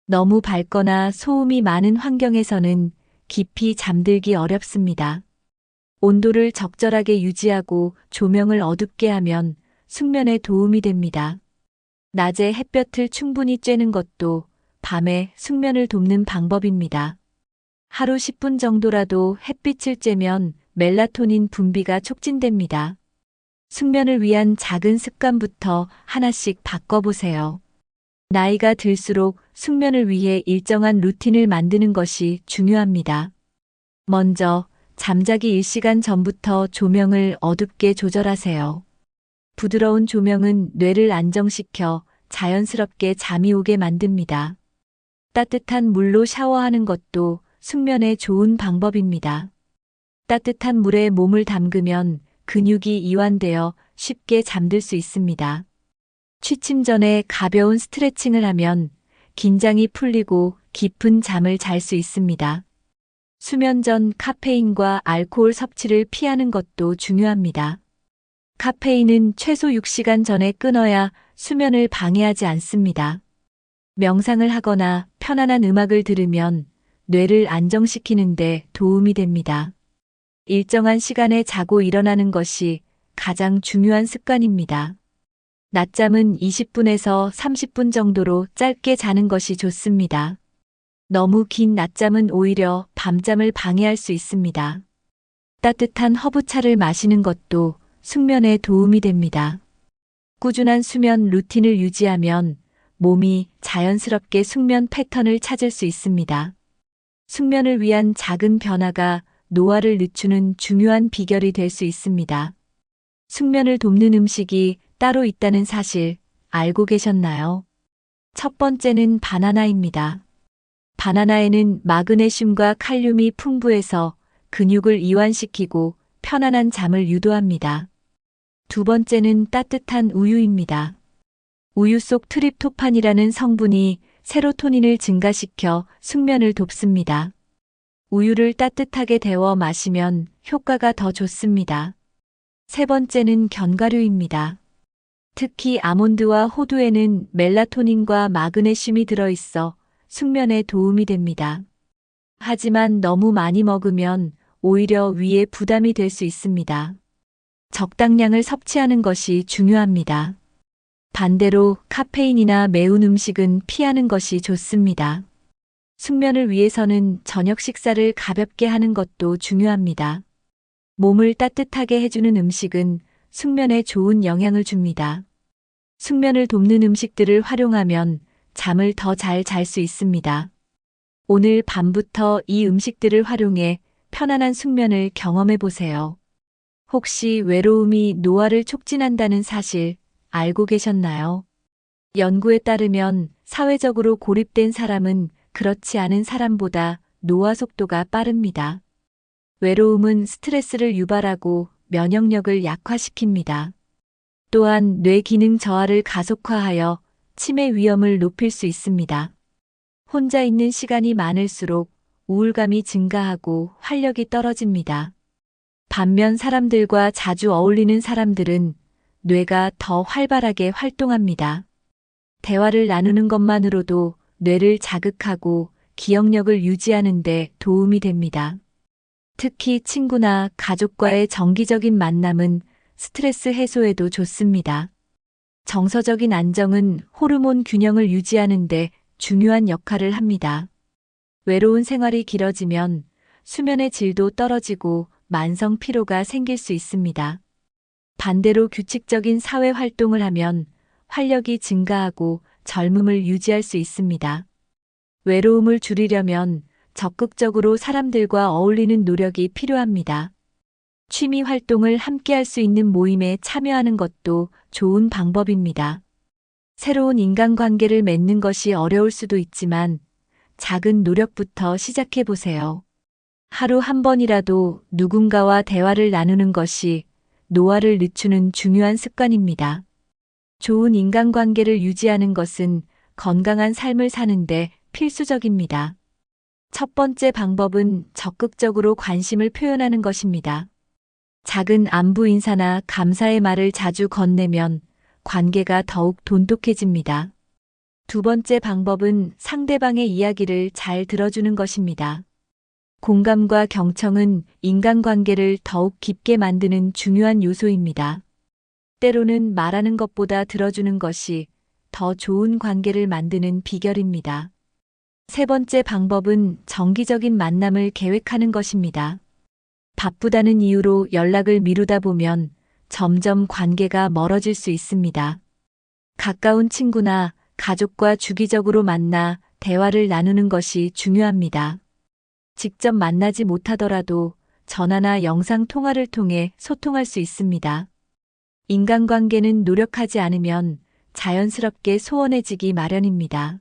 너무 밝거나 소음이 많은 환경에서는 깊이 잠들기 어렵습니다. 온도를 적절하게 유지하고 조명을 어둡게 하면 숙면에 도움이 됩니다. 낮에 햇볕을 충분히 쬐는 것도 밤에 숙면을 돕는 방법입니다. 하루 10분 정도라도 햇빛을 쬐면 멜라토닌 분비가 촉진됩니다. 숙면을 위한 작은 습관부터 하나씩 바꿔보세요. 나이가 들수록 숙면을 위해 일정한 루틴을 만드는 것이 중요합니다. 먼저 잠자기 1시간 전부터 조명을 어둡게 조절하세요. 부드러운 조명은 뇌를 안정시켜 자연스럽게 잠이 오게 만듭니다. 따뜻한 물로 샤워하는 것도 숙면에 좋은 방법입니다. 따뜻한 물에 몸을 담그면 근육이 이완되어 쉽게 잠들 수 있습니다. 취침 전에 가벼운 스트레칭을 하면 긴장이 풀리고 깊은 잠을 잘 수 있습니다. 수면 전 카페인과 알코올 섭취를 피하는 것도 중요합니다. 카페인은 최소 6시간 전에 끊어야 수면을 방해하지 않습니다. 명상을 하거나 편안한 음악을 들으면 뇌를 안정시키는 데 도움이 됩니다. 일정한 시간에 자고 일어나는 것이 가장 중요한 습관입니다. 낮잠은 20분에서 30분 정도로 짧게 자는 것이 좋습니다. 너무 긴 낮잠은 오히려 밤잠을 방해할 수 있습니다. 따뜻한 허브차를 마시는 것도 숙면에 도움이 됩니다. 꾸준한 수면 루틴을 유지하면 몸이 자연스럽게 숙면 패턴을 찾을 수 있습니다. 숙면을 위한 작은 변화가 노화를 늦추는 중요한 비결이 될 수 있습니다. 숙면을 돕는 음식이 따로 있다는 사실 알고 계셨나요? 첫 번째는 바나나입니다. 바나나에는 마그네슘과 칼륨이 풍부해서 근육을 이완시키고 편안한 잠을 유도합니다. 두 번째는 따뜻한 우유입니다. 우유 속 트립토판이라는 성분이 세로토닌을 증가시켜 숙면을 돕습니다. 우유를 따뜻하게 데워 마시면 효과가 더 좋습니다. 세 번째는 견과류입니다. 특히 아몬드와 호두에는 멜라토닌과 마그네슘이 들어있어 숙면에 도움이 됩니다. 하지만 너무 많이 먹으면 오히려 위에 부담이 될 수 있습니다. 적당량을 섭취하는 것이 중요합니다. 반대로 카페인이나 매운 음식은 피하는 것이 좋습니다. 숙면을 위해서는 저녁 식사를 가볍게 하는 것도 중요합니다. 몸을 따뜻하게 해주는 음식은 숙면에 좋은 영향을 줍니다. 숙면을 돕는 음식들을 활용하면 잠을 더 잘 잘 수 있습니다. 오늘 밤부터 이 음식들을 활용해 편안한 숙면을 경험해 보세요. 혹시 외로움이 노화를 촉진한다는 사실 알고 계셨나요? 연구에 따르면 사회적으로 고립된 사람은 그렇지 않은 사람보다 노화 속도가 빠릅니다. 외로움은 스트레스를 유발하고 면역력을 약화시킵니다. 또한 뇌 기능 저하를 가속화하여 치매 위험을 높일 수 있습니다. 혼자 있는 시간이 많을수록 우울감이 증가하고 활력이 떨어집니다. 반면 사람들과 자주 어울리는 사람들은 뇌가 더 활발하게 활동합니다. 대화를 나누는 것만으로도 뇌를 자극하고 기억력을 유지하는 데 도움이 됩니다. 특히 친구나 가족과의 정기적인 만남은 스트레스 해소에도 좋습니다. 정서적인 안정은 호르몬 균형을 유지하는 데 중요한 역할을 합니다. 외로운 생활이 길어지면 수면의 질도 떨어지고 만성 피로가 생길 수 있습니다. 반대로 규칙적인 사회 활동을 하면 활력이 증가하고 젊음을 유지할 수 있습니다. 외로움을 줄이려면 적극적으로 사람들과 어울리는 노력이 필요합니다. 취미 활동을 함께 할 수 있는 모임에 참여하는 것도 좋은 방법입니다. 새로운 인간관계를 맺는 것이 어려울 수도 있지만 작은 노력부터 시작해 보세요. 하루 한 번이라도 누군가와 대화를 나누는 것이 노화를 늦추는 중요한 습관입니다. 좋은 인간관계를 유지하는 것은 건강한 삶을 사는데 필수적입니다. 첫 번째 방법은 적극적으로 관심을 표현하는 것입니다. 작은 안부 인사나 감사의 말을 자주 건네면 관계가 더욱 돈독해집니다. 두 번째 방법은 상대방의 이야기를 잘 들어주는 것입니다. 공감과 경청은 인간관계를 더욱 깊게 만드는 중요한 요소입니다. 때로는 말하는 것보다 들어주는 것이 더 좋은 관계를 만드는 비결입니다. 세 번째 방법은 정기적인 만남을 계획하는 것입니다. 바쁘다는 이유로 연락을 미루다 보면 점점 관계가 멀어질 수 있습니다. 가까운 친구나 가족과 주기적으로 만나 대화를 나누는 것이 중요합니다. 직접 만나지 못하더라도 전화나 영상 통화를 통해 소통할 수 있습니다. 인간관계는 노력하지 않으면 자연스럽게 소원해지기 마련입니다.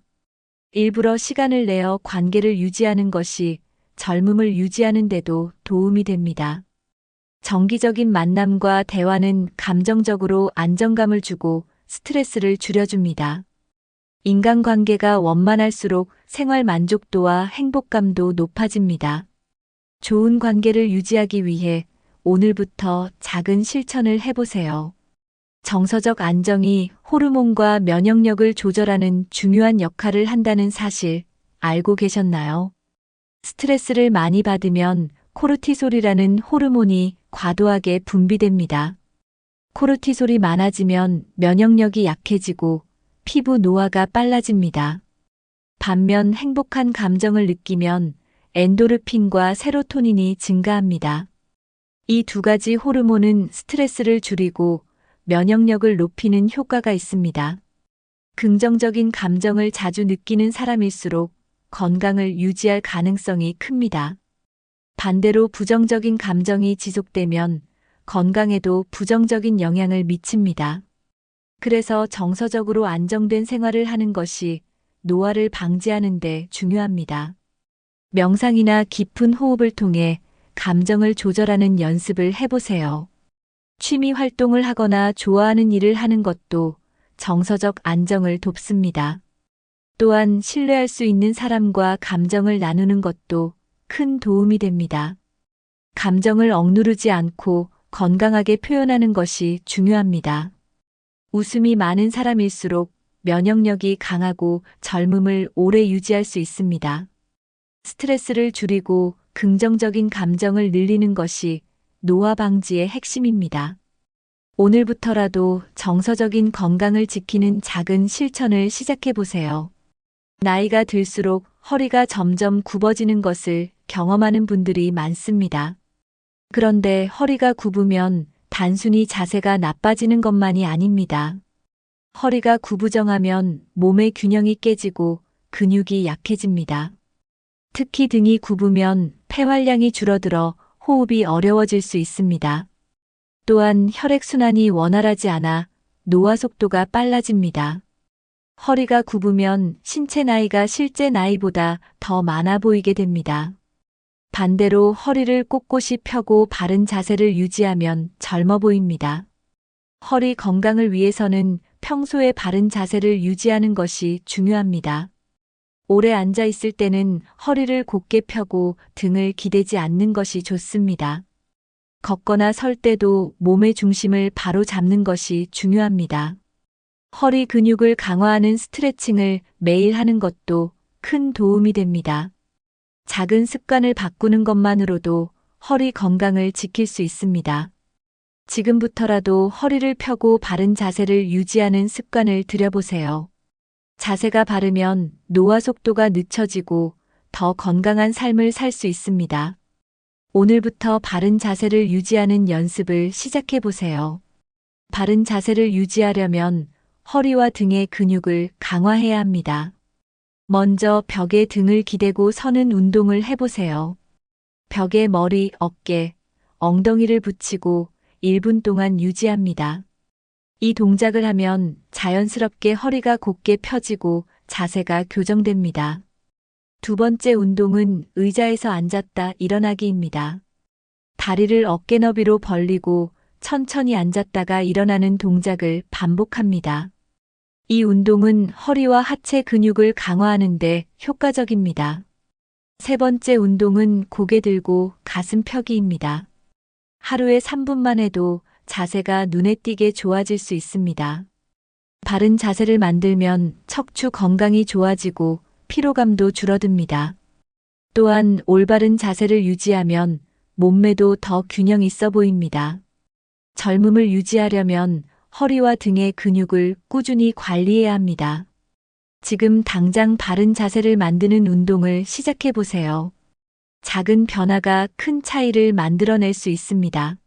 일부러 시간을 내어 관계를 유지하는 것이 젊음을 유지하는 데도 도움이 됩니다. 정기적인 만남과 대화는 감정적으로 안정감을 주고 스트레스를 줄여줍니다. 인간관계가 원만할수록 생활 만족도와 행복감도 높아집니다. 좋은 관계를 유지하기 위해 오늘부터 작은 실천을 해보세요. 정서적 안정이 호르몬과 면역력을 조절하는 중요한 역할을 한다는 사실 알고 계셨나요? 스트레스를 많이 받으면 코르티솔이라는 호르몬이 과도하게 분비됩니다. 코르티솔이 많아지면 면역력이 약해지고 피부 노화가 빨라집니다. 반면 행복한 감정을 느끼면 엔도르핀과 세로토닌이 증가합니다. 이 두 가지 호르몬은 스트레스를 줄이고 면역력을 높이는 효과가 있습니다. 긍정적인 감정을 자주 느끼는 사람일수록 건강을 유지할 가능성이 큽니다. 반대로 부정적인 감정이 지속되면 건강에도 부정적인 영향을 미칩니다. 그래서 정서적으로 안정된 생활을 하는 것이 노화를 방지하는 데 중요합니다. 명상이나 깊은 호흡을 통해 감정을 조절하는 연습을 해보세요. 취미 활동을 하거나 좋아하는 일을 하는 것도 정서적 안정을 돕습니다. 또한 신뢰할 수 있는 사람과 감정을 나누는 것도 큰 도움이 됩니다. 감정을 억누르지 않고 건강하게 표현하는 것이 중요합니다. 웃음이 많은 사람일수록 면역력이 강하고 젊음을 오래 유지할 수 있습니다. 스트레스를 줄이고 긍정적인 감정을 늘리는 것이 노화 방지의 핵심입니다. 오늘부터라도 정서적인 건강을 지키는 작은 실천을 시작해 보세요. 나이가 들수록 허리가 점점 굽어지는 것을 경험하는 분들이 많습니다. 그런데 허리가 굽으면 단순히 자세가 나빠지는 것만이 아닙니다. 허리가 구부정하면 몸의 균형이 깨지고 근육이 약해집니다. 특히 등이 굽으면 폐활량이 줄어들어 호흡이 어려워질 수 있습니다. 또한 혈액순환이 원활하지 않아 노화 속도가 빨라집니다. 허리가 굽으면 신체 나이가 실제 나이보다 더 많아 보이게 됩니다. 반대로 허리를 꼿꼿이 펴고 바른 자세를 유지하면 젊어 보입니다. 허리 건강을 위해서는 평소에 바른 자세를 유지하는 것이 중요합니다. 오래 앉아 있을 때는 허리를 곧게 펴고 등을 기대지 않는 것이 좋습니다. 걷거나 설 때도 몸의 중심을 바로 잡는 것이 중요합니다. 허리 근육을 강화하는 스트레칭을 매일 하는 것도 큰 도움이 됩니다. 작은 습관을 바꾸는 것만으로도 허리 건강을 지킬 수 있습니다. 지금부터라도 허리를 펴고 바른 자세를 유지하는 습관을 들여보세요. 자세가 바르면 노화 속도가 늦춰지고 더 건강한 삶을 살 수 있습니다. 오늘부터 바른 자세를 유지하는 연습을 시작해 보세요. 바른 자세를 유지하려면 허리와 등의 근육을 강화해야 합니다. 먼저 벽에 등을 기대고 서는 운동을 해보세요. 벽에 머리, 어깨, 엉덩이를 붙이고 1분 동안 유지합니다. 이 동작을 하면 자연스럽게 허리가 곧게 펴지고 자세가 교정됩니다. 두 번째 운동은 의자에서 앉았다 일어나기입니다. 다리를 어깨 너비로 벌리고 천천히 앉았다가 일어나는 동작을 반복합니다. 이 운동은 허리와 하체 근육을 강화하는 데 효과적입니다. 세 번째 운동은 고개 들고 가슴 펴기입니다. 하루에 3분만 해도 자세가 눈에 띄게 좋아질 수 있습니다. 바른 자세를 만들면 척추 건강이 좋아지고 피로감도 줄어듭니다. 또한 올바른 자세를 유지하면 몸매도 더 균형 있어 보입니다. 젊음을 유지하려면 허리와 등의 근육을 꾸준히 관리해야 합니다. 지금 당장 바른 자세를 만드는 운동을 시작해 보세요. 작은 변화가 큰 차이를 만들어낼 수 있습니다.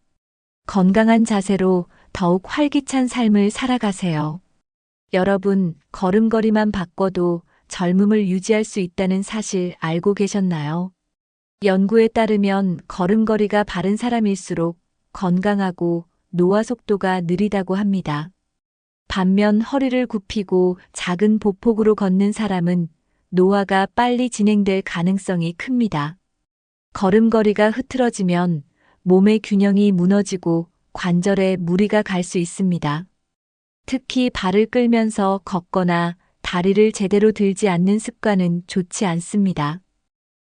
건강한 자세로 더욱 활기찬 삶을 살아가세요. 여러분, 걸음걸이만 바꿔도 젊음을 유지할 수 있다는 사실 알고 계셨나요? 연구에 따르면 걸음걸이가 바른 사람일수록 건강하고 노화 속도가 느리다고 합니다. 반면 허리를 굽히고 작은 보폭으로 걷는 사람은 노화가 빨리 진행될 가능성이 큽니다. 걸음걸이가 흐트러지면 몸의 균형이 무너지고 관절에 무리가 갈 수 있습니다. 특히 발을 끌면서 걷거나 다리를 제대로 들지 않는 습관은 좋지 않습니다.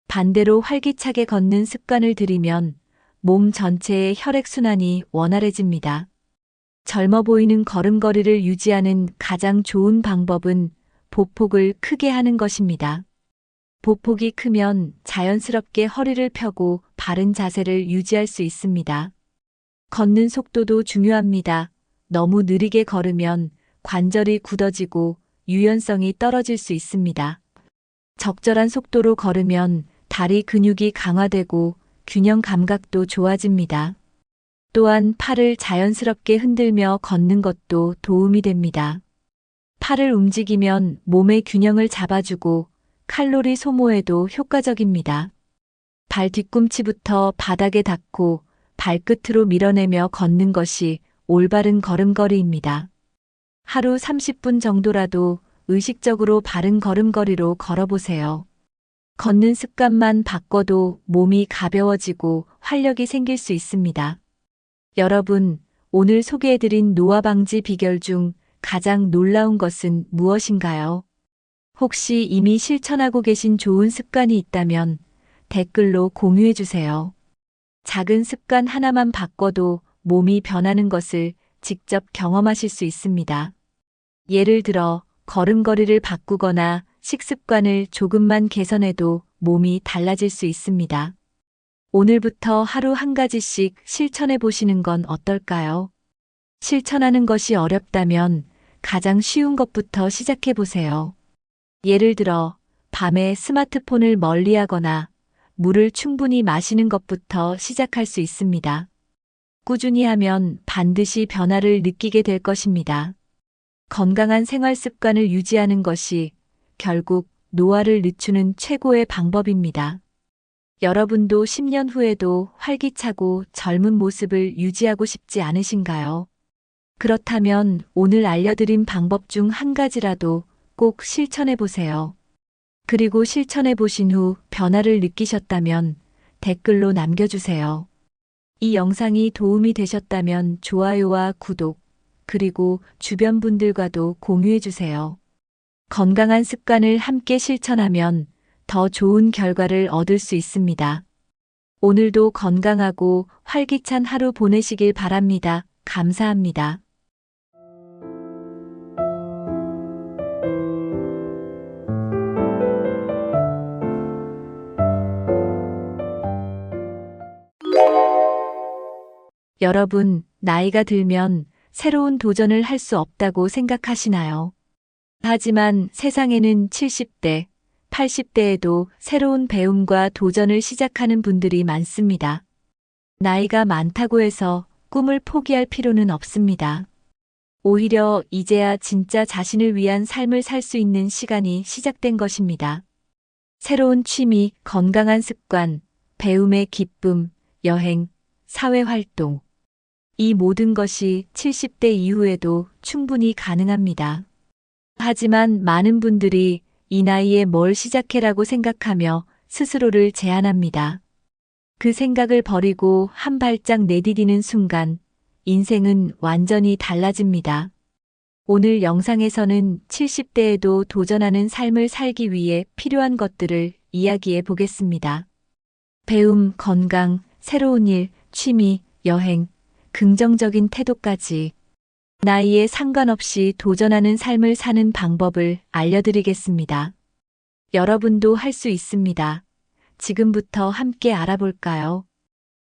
반대로 활기차게 걷는 습관을 들이면 몸 전체의 혈액순환이 원활해집니다. 젊어 보이는 걸음걸이를 유지하는 가장 좋은 방법은 보폭을 크게 하는 것입니다. 보폭이 크면 자연스럽게 허리를 펴고 바른 자세를 유지할 수 있습니다. 걷는 속도도 중요합니다. 너무 느리게 걸으면 관절이 굳어지고 유연성이 떨어질 수 있습니다. 적절한 속도로 걸으면 다리 근육이 강화되고 균형 감각도 좋아집니다. 또한 팔을 자연스럽게 흔들며 걷는 것도 도움이 됩니다. 팔을 움직이면 몸의 균형을 잡아주고 칼로리 소모에도 효과적입니다. 발 뒤꿈치부터 바닥에 닿고 발끝으로 밀어내며 걷는 것이 올바른 걸음걸이입니다. 하루 30분 정도라도 의식적으로 바른 걸음걸이로 걸어보세요. 걷는 습관만 바꿔도 몸이 가벼워지고 활력이 생길 수 있습니다. 여러분, 오늘 소개해드린 노화 방지 비결 중 가장 놀라운 것은 무엇인가요? 혹시 이미 실천하고 계신 좋은 습관이 있다면 댓글로 공유해주세요. 작은 습관 하나만 바꿔도 몸이 변하는 것을 직접 경험하실 수 있습니다. 예를 들어 걸음걸이를 바꾸거나 식습관을 조금만 개선해도 몸이 달라질 수 있습니다. 오늘부터 하루 한 가지씩 실천해 보시는 건 어떨까요? 실천하는 것이 어렵다면 가장 쉬운 것부터 시작해 보세요. 예를 들어, 밤에 스마트폰을 멀리하거나 물을 충분히 마시는 것부터 시작할 수 있습니다. 꾸준히 하면 반드시 변화를 느끼게 될 것입니다. 건강한 생활 습관을 유지하는 것이 결국 노화를 늦추는 최고의 방법입니다. 여러분도 10년 후에도 활기차고 젊은 모습을 유지하고 싶지 않으신가요? 그렇다면 오늘 알려드린 방법 중 한 가지라도 꼭 실천해 보세요. 그리고 실천해 보신 후 변화를 느끼셨다면 댓글로 남겨주세요. 이 영상이 도움이 되셨다면 좋아요와 구독, 그리고 주변 분들과도 공유해 주세요. 건강한 습관을 함께 실천하면 더 좋은 결과를 얻을 수 있습니다. 오늘도 건강하고 활기찬 하루 보내시길 바랍니다. 감사합니다. 여러분, 나이가 들면 새로운 도전을 할 수 없다고 생각하시나요? 하지만 세상에는 70대, 80대에도 새로운 배움과 도전을 시작하는 분들이 많습니다. 나이가 많다고 해서 꿈을 포기할 필요는 없습니다. 오히려 이제야 진짜 자신을 위한 삶을 살 수 있는 시간이 시작된 것입니다. 새로운 취미, 건강한 습관, 배움의 기쁨, 여행, 사회활동. 이 모든 것이 70대 이후에도 충분히 가능합니다. 하지만 많은 분들이 이 나이에 뭘 시작해라고 생각하며 스스로를 제한합니다. 그 생각을 버리고 한 발짝 내디디는 순간 인생은 완전히 달라집니다. 오늘 영상에서는 70대에도 도전하는 삶을 살기 위해 필요한 것들을 이야기해 보겠습니다. 배움, 건강, 새로운 일, 취미, 여행, 긍정적인 태도까지 나이에 상관없이 도전하는 삶을 사는 방법을 알려드리겠습니다. 여러분도 할 수 있습니다. 지금부터 함께 알아볼까요?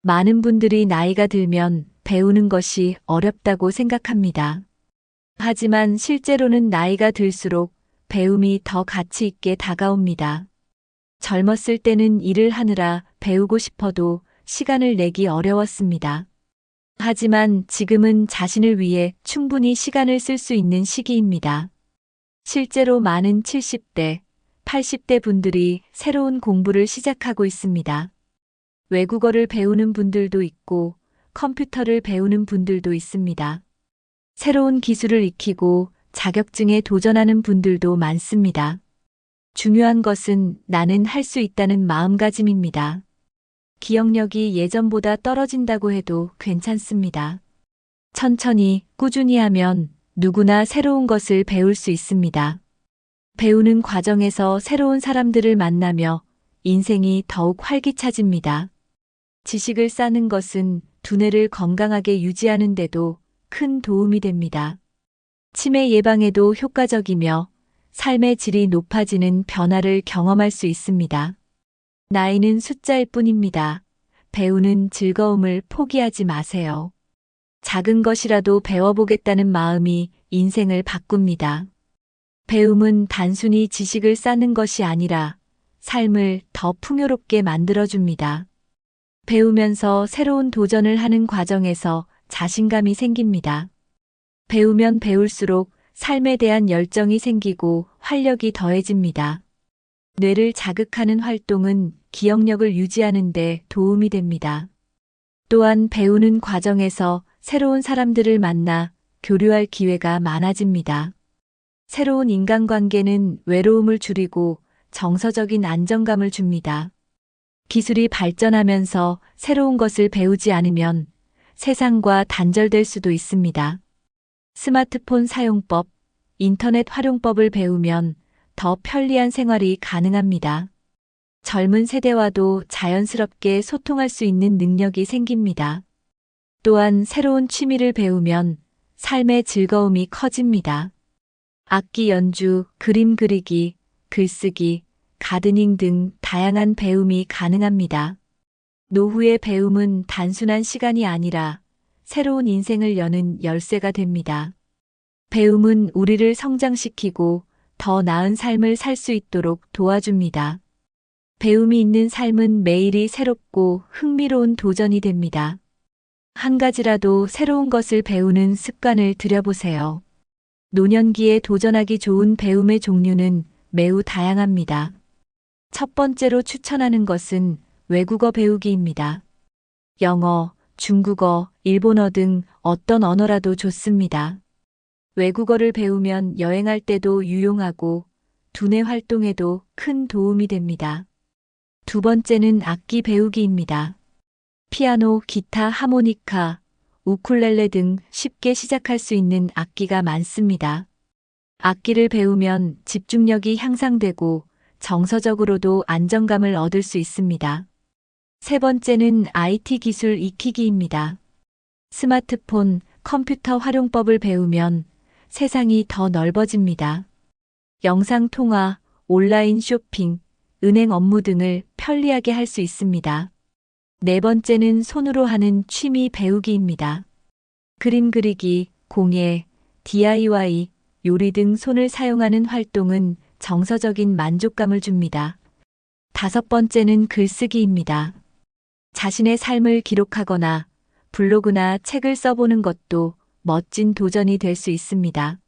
많은 분들이 나이가 들면 배우는 것이 어렵다고 생각합니다. 하지만 실제로는 나이가 들수록 배움이 더 가치 있게 다가옵니다. 젊었을 때는 일을 하느라 배우고 싶어도 시간을 내기 어려웠습니다. 하지만 지금은 자신을 위해 충분히 시간을 쓸 수 있는 시기입니다. 실제로 많은 70대, 80대 분들이 새로운 공부를 시작하고 있습니다. 외국어를 배우는 분들도 있고 컴퓨터를 배우는 분들도 있습니다. 새로운 기술을 익히고 자격증에 도전하는 분들도 많습니다. 중요한 것은 나는 할 수 있다는 마음가짐입니다. 기억력이 예전보다 떨어진다고 해도 괜찮습니다. 천천히, 꾸준히 하면 누구나 새로운 것을 배울 수 있습니다. 배우는 과정에서 새로운 사람들을 만나며 인생이 더욱 활기차집니다. 지식을 쌓는 것은 두뇌를 건강하게 유지하는 데도 큰 도움이 됩니다. 치매 예방에도 효과적이며 삶의 질이 높아지는 변화를 경험할 수 있습니다. 나이는 숫자일 뿐입니다. 배우는 즐거움을 포기하지 마세요. 작은 것이라도 배워보겠다는 마음이 인생을 바꿉니다. 배움은 단순히 지식을 쌓는 것이 아니라 삶을 더 풍요롭게 만들어줍니다. 배우면서 새로운 도전을 하는 과정에서 자신감이 생깁니다. 배우면 배울수록 삶에 대한 열정이 생기고 활력이 더해집니다. 뇌를 자극하는 활동은 기억력을 유지하는 데 도움이 됩니다. 또한 배우는 과정에서 새로운 사람들을 만나 교류할 기회가 많아집니다. 새로운 인간관계는 외로움을 줄이고 정서적인 안정감을 줍니다. 기술이 발전하면서 새로운 것을 배우지 않으면 세상과 단절될 수도 있습니다. 스마트폰 사용법, 인터넷 활용법을 배우면 더 편리한 생활이 가능합니다. 젊은 세대와도 자연스럽게 소통할 수 있는 능력이 생깁니다. 또한 새로운 취미를 배우면 삶의 즐거움이 커집니다. 악기 연주, 그림 그리기, 글쓰기, 가드닝 등 다양한 배움이 가능합니다. 노후의 배움은 단순한 시간이 아니라 새로운 인생을 여는 열쇠가 됩니다. 배움은 우리를 성장시키고 더 나은 삶을 살 수 있도록 도와줍니다. 배움이 있는 삶은 매일이 새롭고 흥미로운 도전이 됩니다. 한 가지라도 새로운 것을 배우는 습관을 들여보세요. 노년기에 도전하기 좋은 배움의 종류는 매우 다양합니다. 첫 번째로 추천하는 것은 외국어 배우기입니다. 영어, 중국어, 일본어 등 어떤 언어라도 좋습니다. 외국어를 배우면 여행할 때도 유용하고 두뇌 활동에도 큰 도움이 됩니다. 두 번째는 악기 배우기입니다. 피아노, 기타, 하모니카, 우쿨렐레 등 쉽게 시작할 수 있는 악기가 많습니다. 악기를 배우면 집중력이 향상되고 정서적으로도 안정감을 얻을 수 있습니다. 세 번째는 IT 기술 익히기입니다. 스마트폰, 컴퓨터 활용법을 배우면 세상이 더 넓어집니다. 영상 통화, 온라인 쇼핑, 은행 업무 등을 편리하게 할 수 있습니다. 네 번째는 손으로 하는 취미 배우기입니다. 그림 그리기, 공예, DIY, 요리 등 손을 사용하는 활동은 정서적인 만족감을 줍니다. 다섯 번째는 글쓰기입니다. 자신의 삶을 기록하거나 블로그나 책을 써보는 것도 멋진 도전이 될 수 있습니다.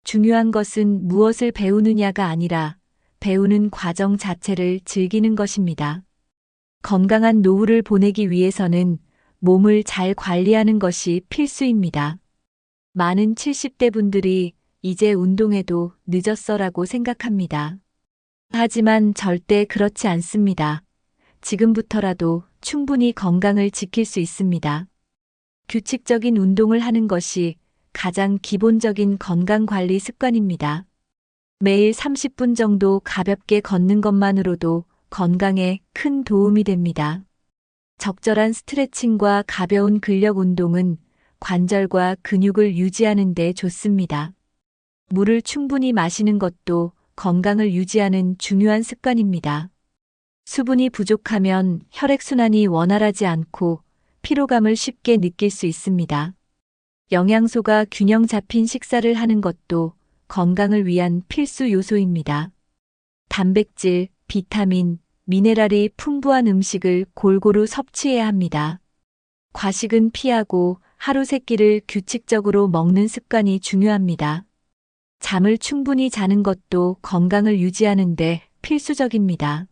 중요한 것은 무엇을 배우느냐가 아니라 배우는 과정 자체를 즐기는 것입니다. 건강한 노후를 보내기 위해서는 몸을 잘 관리하는 것이 필수입니다. 많은 70대 분들이 이제 운동해도 늦었어라고 생각합니다. 하지만 절대 그렇지 않습니다. 지금부터라도 충분히 건강을 지킬 수 있습니다. 규칙적인 운동을 하는 것이 가장 기본적인 건강관리 습관입니다. 매일 30분 정도 가볍게 걷는 것만으로도 건강에 큰 도움이 됩니다. 적절한 스트레칭과 가벼운 근력 운동은 관절과 근육을 유지하는 데 좋습니다. 물을 충분히 마시는 것도 건강을 유지하는 중요한 습관입니다. 수분이 부족하면 혈액순환이 원활하지 않고 피로감을 쉽게 느낄 수 있습니다. 영양소가 균형 잡힌 식사를 하는 것도 건강을 위한 필수 요소입니다. 단백질, 비타민, 미네랄이 풍부한 음식을 골고루 섭취해야 합니다. 과식은 피하고 하루 세 끼를 규칙적으로 먹는 습관이 중요합니다. 잠을 충분히 자는 것도 건강을 유지하는 데 필수적입니다.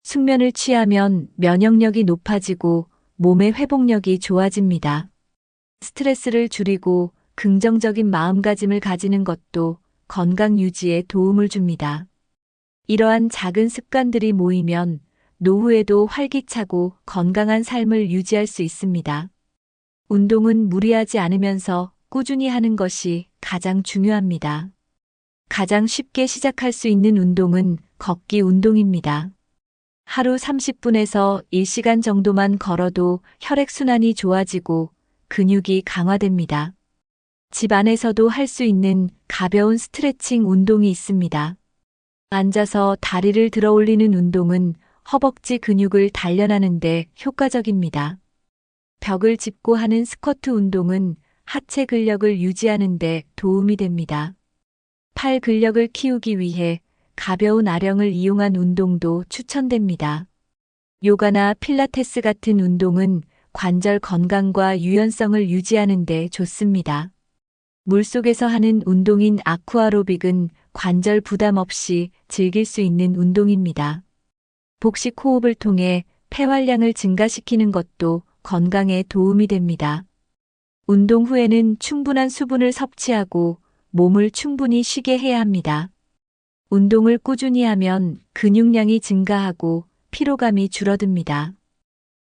숙면을 취하면 면역력이 높아지고 몸의 회복력이 좋아집니다. 스트레스를 줄이고 긍정적인 마음가짐을 가지는 것도 건강 유지에 도움을 줍니다. 이러한 작은 습관들이 모이면 노후에도 활기차고 건강한 삶을 유지할 수 있습니다. 운동은 무리하지 않으면서 꾸준히 하는 것이 가장 중요합니다. 가장 쉽게 시작할 수 있는 운동은 걷기 운동입니다. 하루 30분에서 1시간 정도만 걸어도 혈액순환이 좋아지고 근육이 강화됩니다. 집 안에서도 할 수 있는 가벼운 스트레칭 운동이 있습니다. 앉아서 다리를 들어 올리는 운동은 허벅지 근육을 단련하는 데 효과적입니다. 벽을 짚고 하는 스쿼트 운동은 하체 근력을 유지하는 데 도움이 됩니다. 팔 근력을 키우기 위해 가벼운 아령을 이용한 운동도 추천됩니다. 요가나 필라테스 같은 운동은 관절 건강과 유연성을 유지하는 데 좋습니다. 물속에서 하는 운동인 아쿠아로빅은 관절 부담 없이 즐길 수 있는 운동입니다. 복식 호흡을 통해 폐활량을 증가시키는 것도 건강에 도움이 됩니다. 운동 후에는 충분한 수분을 섭취하고 몸을 충분히 쉬게 해야 합니다. 운동을 꾸준히 하면 근육량이 증가하고 피로감이 줄어듭니다.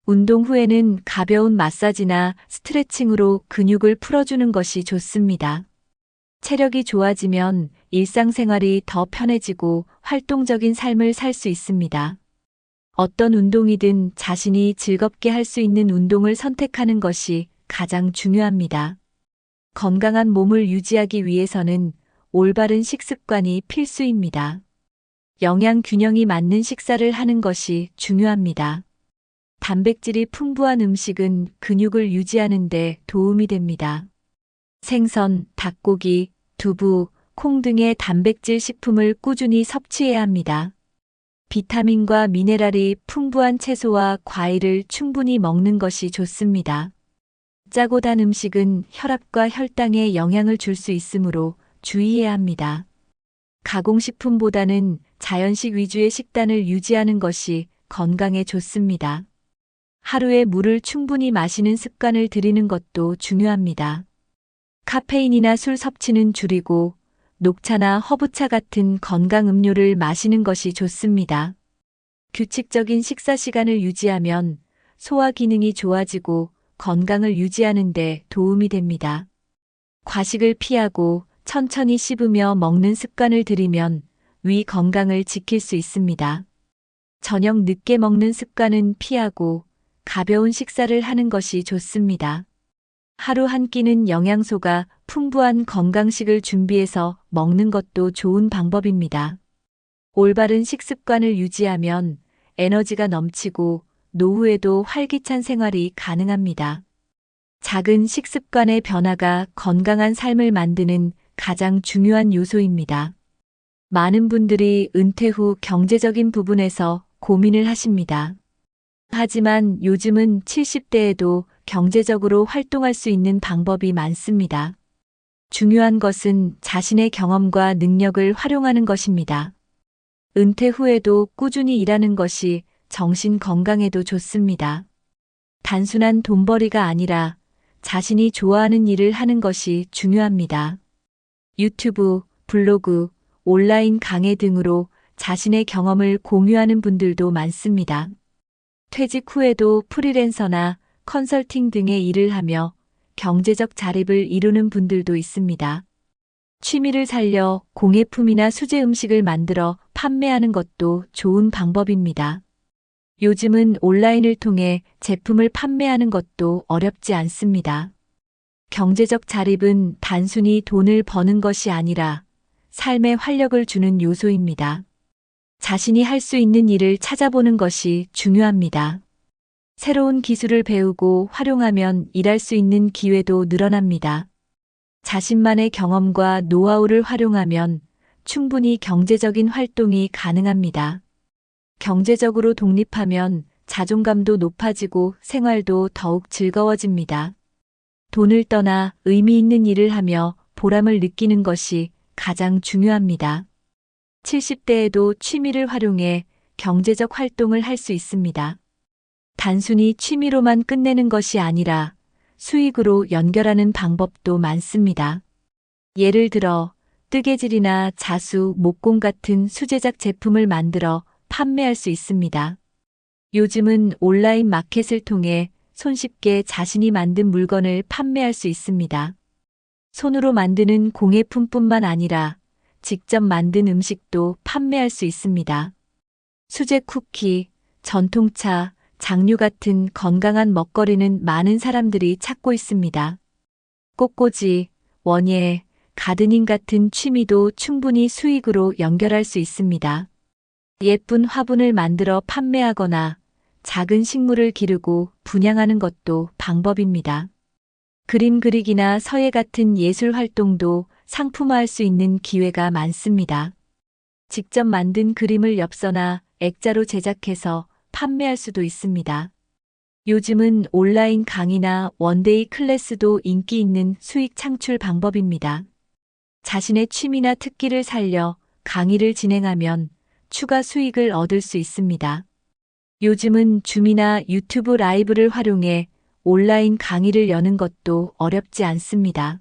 운동 후에는 가벼운 마사지나 스트레칭으로 근육을 풀어주는 것이 좋습니다. 체력이 좋아지면 일상생활이 더 편해지고 활동적인 삶을 살 수 있습니다. 어떤 운동이든 자신이 즐겁게 할 수 있는 운동을 선택하는 것이 가장 중요합니다. 건강한 몸을 유지하기 위해서는 올바른 식습관이 필수입니다. 영양 균형이 맞는 식사를 하는 것이 중요합니다. 단백질이 풍부한 음식은 근육을 유지하는 데 도움이 됩니다. 생선, 닭고기, 두부, 콩 등의 단백질 식품을 꾸준히 섭취해야 합니다. 비타민과 미네랄이 풍부한 채소와 과일을 충분히 먹는 것이 좋습니다. 짜고 단 음식은 혈압과 혈당에 영향을 줄 수 있으므로 주의해야 합니다. 가공식품보다는 자연식 위주의 식단을 유지하는 것이 건강에 좋습니다. 하루에 물을 충분히 마시는 습관을 들이는 것도 중요합니다. 카페인이나 술 섭취는 줄이고 녹차나 허브차 같은 건강 음료를 마시는 것이 좋습니다. 규칙적인 식사 시간을 유지하면 소화 기능이 좋아지고 건강을 유지하는 데 도움이 됩니다. 과식을 피하고 천천히 씹으며 먹는 습관을 들이면 위 건강을 지킬 수 있습니다. 저녁 늦게 먹는 습관은 피하고 가벼운 식사를 하는 것이 좋습니다. 하루 한 끼는 영양소가 풍부한 건강식을 준비해서 먹는 것도 좋은 방법입니다. 올바른 식습관을 유지하면 에너지가 넘치고 노후에도 활기찬 생활이 가능합니다. 작은 식습관의 변화가 건강한 삶을 만드는 가장 중요한 요소입니다. 많은 분들이 은퇴 후 경제적인 부분에서 고민을 하십니다. 하지만 요즘은 70대에도 경제적으로 활동할 수 있는 방법이 많습니다. 중요한 것은 자신의 경험과 능력을 활용하는 것입니다. 은퇴 후에도 꾸준히 일하는 것이 정신 건강에도 좋습니다. 단순한 돈벌이가 아니라 자신이 좋아하는 일을 하는 것이 중요합니다. 유튜브, 블로그, 온라인 강의 등으로 자신의 경험을 공유하는 분들도 많습니다. 퇴직 후에도 프리랜서나 컨설팅 등의 일을 하며 경제적 자립을 이루는 분들도 있습니다. 취미를 살려 공예품이나 수제 음식을 만들어 판매하는 것도 좋은 방법입니다. 요즘은 온라인을 통해 제품을 판매하는 것도 어렵지 않습니다. 경제적 자립은 단순히 돈을 버는 것이 아니라 삶에 활력을 주는 요소입니다. 자신이 할 수 있는 일을 찾아보는 것이 중요합니다. 새로운 기술을 배우고 활용하면 일할 수 있는 기회도 늘어납니다. 자신만의 경험과 노하우를 활용하면 충분히 경제적인 활동이 가능합니다. 경제적으로 독립하면 자존감도 높아지고 생활도 더욱 즐거워집니다. 돈을 떠나 의미 있는 일을 하며 보람을 느끼는 것이 가장 중요합니다. 70대에도 취미를 활용해 경제적 활동을 할 수 있습니다. 단순히 취미로만 끝내는 것이 아니라 수익으로 연결하는 방법도 많습니다. 예를 들어 뜨개질이나 자수, 목공 같은 수제작 제품을 만들어 판매할 수 있습니다. 요즘은 온라인 마켓을 통해 손쉽게 자신이 만든 물건을 판매할 수 있습니다. 손으로 만드는 공예품뿐만 아니라 직접 만든 음식도 판매할 수 있습니다. 수제 쿠키, 전통차, 장류 같은 건강한 먹거리는 많은 사람들이 찾고 있습니다. 꽃꽂이, 원예, 가드닝 같은 취미도 충분히 수익으로 연결할 수 있습니다. 예쁜 화분을 만들어 판매하거나 작은 식물을 기르고 분양하는 것도 방법입니다. 그림 그리기나 서예 같은 예술 활동도 상품화할 수 있는 기회가 많습니다. 직접 만든 그림을 엽서나 액자로 제작해서 판매할 수도 있습니다. 요즘은 온라인 강의나 원데이 클래스도 인기 있는 수익 창출 방법입니다. 자신의 취미나 특기를 살려 강의를 진행하면 추가 수익을 얻을 수 있습니다. 요즘은 줌이나 유튜브 라이브를 활용해 온라인 강의를 여는 것도 어렵지 않습니다.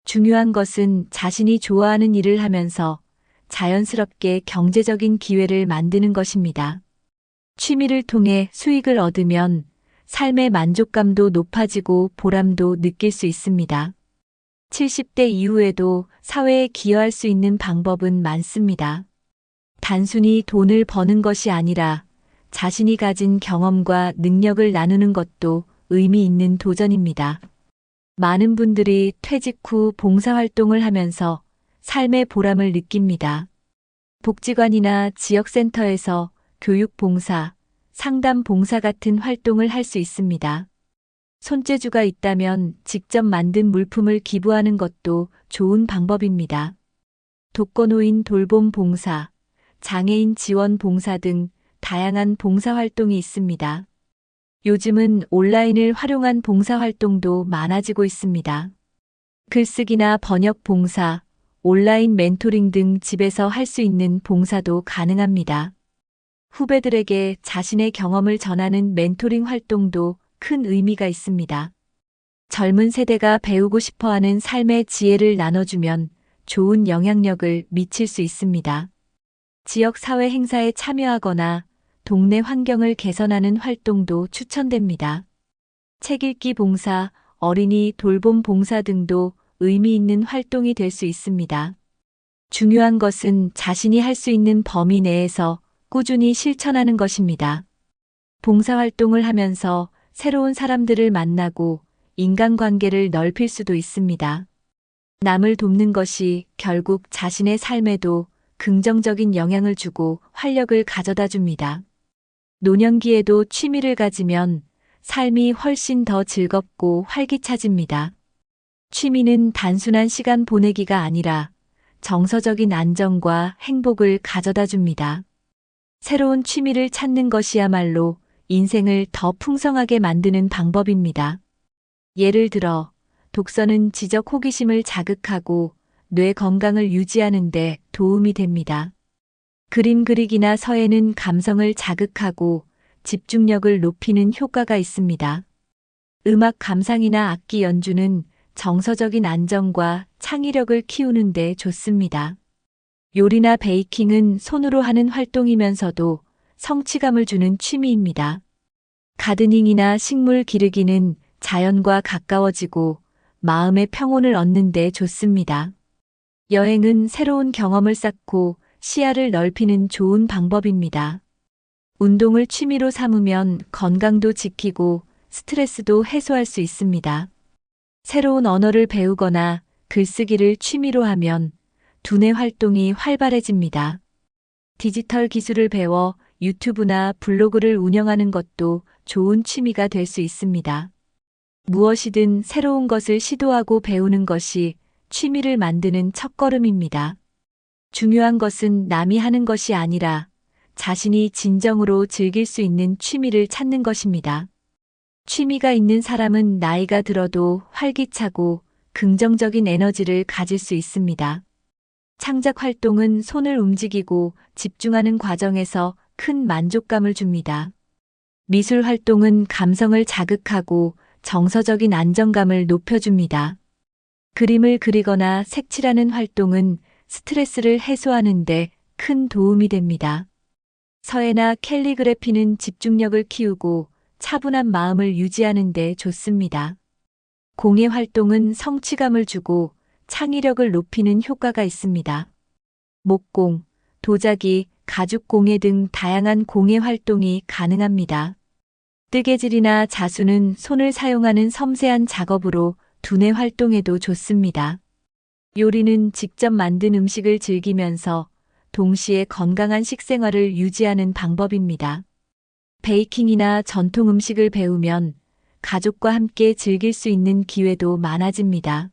중요한 것은 자신이 좋아하는 일을 하면서 자연스럽게 경제적인 기회를 만드는 것입니다. 취미를 통해 수익을 얻으면 삶의 만족감도 높아지고 보람도 느낄 수 있습니다. 70대 이후에도 사회에 기여할 수 있는 방법은 많습니다. 단순히 돈을 버는 것이 아니라 자신이 가진 경험과 능력을 나누는 것도 의미 있는 도전입니다. 많은 분들이 퇴직 후 봉사활동을 하면서 삶의 보람을 느낍니다. 복지관이나 지역센터에서 교육봉사, 상담봉사 같은 활동을 할 수 있습니다. 손재주가 있다면 직접 만든 물품을 기부하는 것도 좋은 방법입니다. 독거노인 돌봄 봉사, 장애인 지원 봉사 등 다양한 봉사 활동이 있습니다. 요즘은 온라인을 활용한 봉사 활동도 많아지고 있습니다. 글쓰기나 번역 봉사, 온라인 멘토링 등 집에서 할 수 있는 봉사도 가능합니다. 후배들에게 자신의 경험을 전하는 멘토링 활동도 큰 의미가 있습니다. 젊은 세대가 배우고 싶어하는 삶의 지혜를 나눠주면 좋은 영향력을 미칠 수 있습니다. 지역 사회 행사에 참여하거나 동네 환경을 개선하는 활동도 추천됩니다. 책 읽기 봉사, 어린이 돌봄 봉사 등도 의미 있는 활동이 될 수 있습니다. 중요한 것은 자신이 할 수 있는 범위 내에서 꾸준히 실천하는 것입니다. 봉사활동을 하면서 새로운 사람들을 만나고 인간관계를 넓힐 수도 있습니다. 남을 돕는 것이 결국 자신의 삶에도 긍정적인 영향을 주고 활력을 가져다 줍니다. 노년기에도 취미를 가지면 삶이 훨씬 더 즐겁고 활기차집니다. 취미는 단순한 시간 보내기가 아니라 정서적인 안정과 행복을 가져다 줍니다. 새로운 취미를 찾는 것이야말로 인생을 더 풍성하게 만드는 방법입니다. 예를 들어, 독서는 지적 호기심을 자극하고 뇌 건강을 유지하는 데 도움이 됩니다. 그림 그리기나 서예는 감성을 자극하고 집중력을 높이는 효과가 있습니다. 음악 감상이나 악기 연주는 정서적인 안정과 창의력을 키우는 데 좋습니다. 요리나 베이킹은 손으로 하는 활동이면서도 성취감을 주는 취미입니다. 가드닝이나 식물 기르기는 자연과 가까워지고 마음의 평온을 얻는 데 좋습니다. 여행은 새로운 경험을 쌓고 시야를 넓히는 좋은 방법입니다. 운동을 취미로 삼으면 건강도 지키고 스트레스도 해소할 수 있습니다. 새로운 언어를 배우거나 글쓰기를 취미로 하면 두뇌 활동이 활발해집니다. 디지털 기술을 배워 유튜브나 블로그를 운영하는 것도 좋은 취미가 될 수 있습니다. 무엇이든 새로운 것을 시도하고 배우는 것이 취미를 만드는 첫걸음입니다. 중요한 것은 남이 하는 것이 아니라 자신이 진정으로 즐길 수 있는 취미를 찾는 것입니다. 취미가 있는 사람은 나이가 들어도 활기차고 긍정적인 에너지를 가질 수 있습니다. 창작 활동은 손을 움직이고 집중하는 과정에서 큰 만족감을 줍니다. 미술 활동은 감성을 자극하고 정서적인 안정감을 높여줍니다. 그림을 그리거나 색칠하는 활동은 스트레스를 해소하는 데 큰 도움이 됩니다. 서예나 캘리그래피는 집중력을 키우고 차분한 마음을 유지하는 데 좋습니다. 공예 활동은 성취감을 주고 창의력을 높이는 효과가 있습니다. 목공, 도자기, 가죽 공예 등 다양한 공예 활동이 가능합니다. 뜨개질이나 자수는 손을 사용하는 섬세한 작업으로 두뇌 활동에도 좋습니다. 요리는 직접 만든 음식을 즐기면서 동시에 건강한 식생활을 유지하는 방법입니다. 베이킹이나 전통 음식을 배우면 가족과 함께 즐길 수 있는 기회도 많아집니다.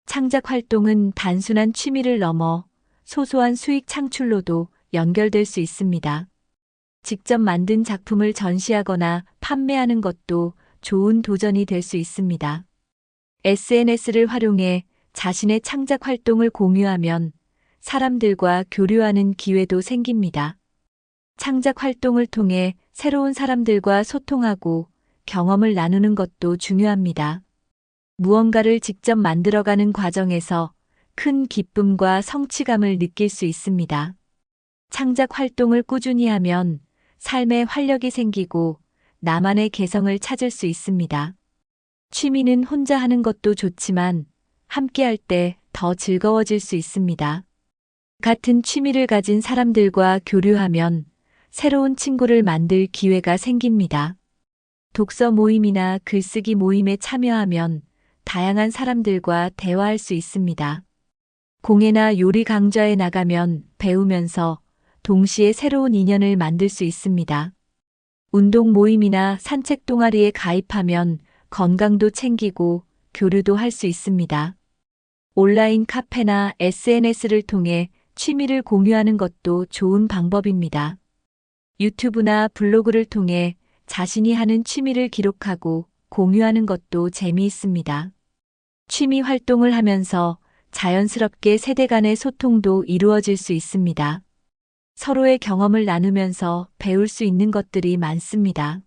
창작 활동은 단순한 취미를 넘어 소소한 수익 창출로도 연결될 수 있습니다. 직접 만든 작품을 전시하거나 판매하는 것도 좋은 도전이 될 수 있습니다. SNS를 활용해 자신의 창작 활동을 공유하면 사람들과 교류하는 기회도 생깁니다. 창작 활동을 통해 새로운 사람들과 소통하고 경험을 나누는 것도 중요합니다. 무언가를 직접 만들어가는 과정에서 큰 기쁨과 성취감을 느낄 수 있습니다. 창작 활동을 꾸준히 하면 삶에 활력이 생기고 나만의 개성을 찾을 수 있습니다. 취미는 혼자 하는 것도 좋지만 함께 할 때 더 즐거워질 수 있습니다. 같은 취미를 가진 사람들과 교류하면 새로운 친구를 만들 기회가 생깁니다. 독서 모임이나 글쓰기 모임에 참여하면 다양한 사람들과 대화할 수 있습니다. 공예나 요리 강좌에 나가면 배우면서 동시에 새로운 인연을 만들 수 있습니다. 운동 모임이나 산책 동아리에 가입하면 건강도 챙기고 교류도 할 수 있습니다. 온라인 카페나 SNS를 통해 취미를 공유하는 것도 좋은 방법입니다. 유튜브나 블로그를 통해 자신이 하는 취미를 기록하고 공유하는 것도 재미있습니다. 취미 활동을 하면서 자연스럽게 세대 간의 소통도 이루어질 수 있습니다. 서로의 경험을 나누면서 배울 수 있는 것들이 많습니다.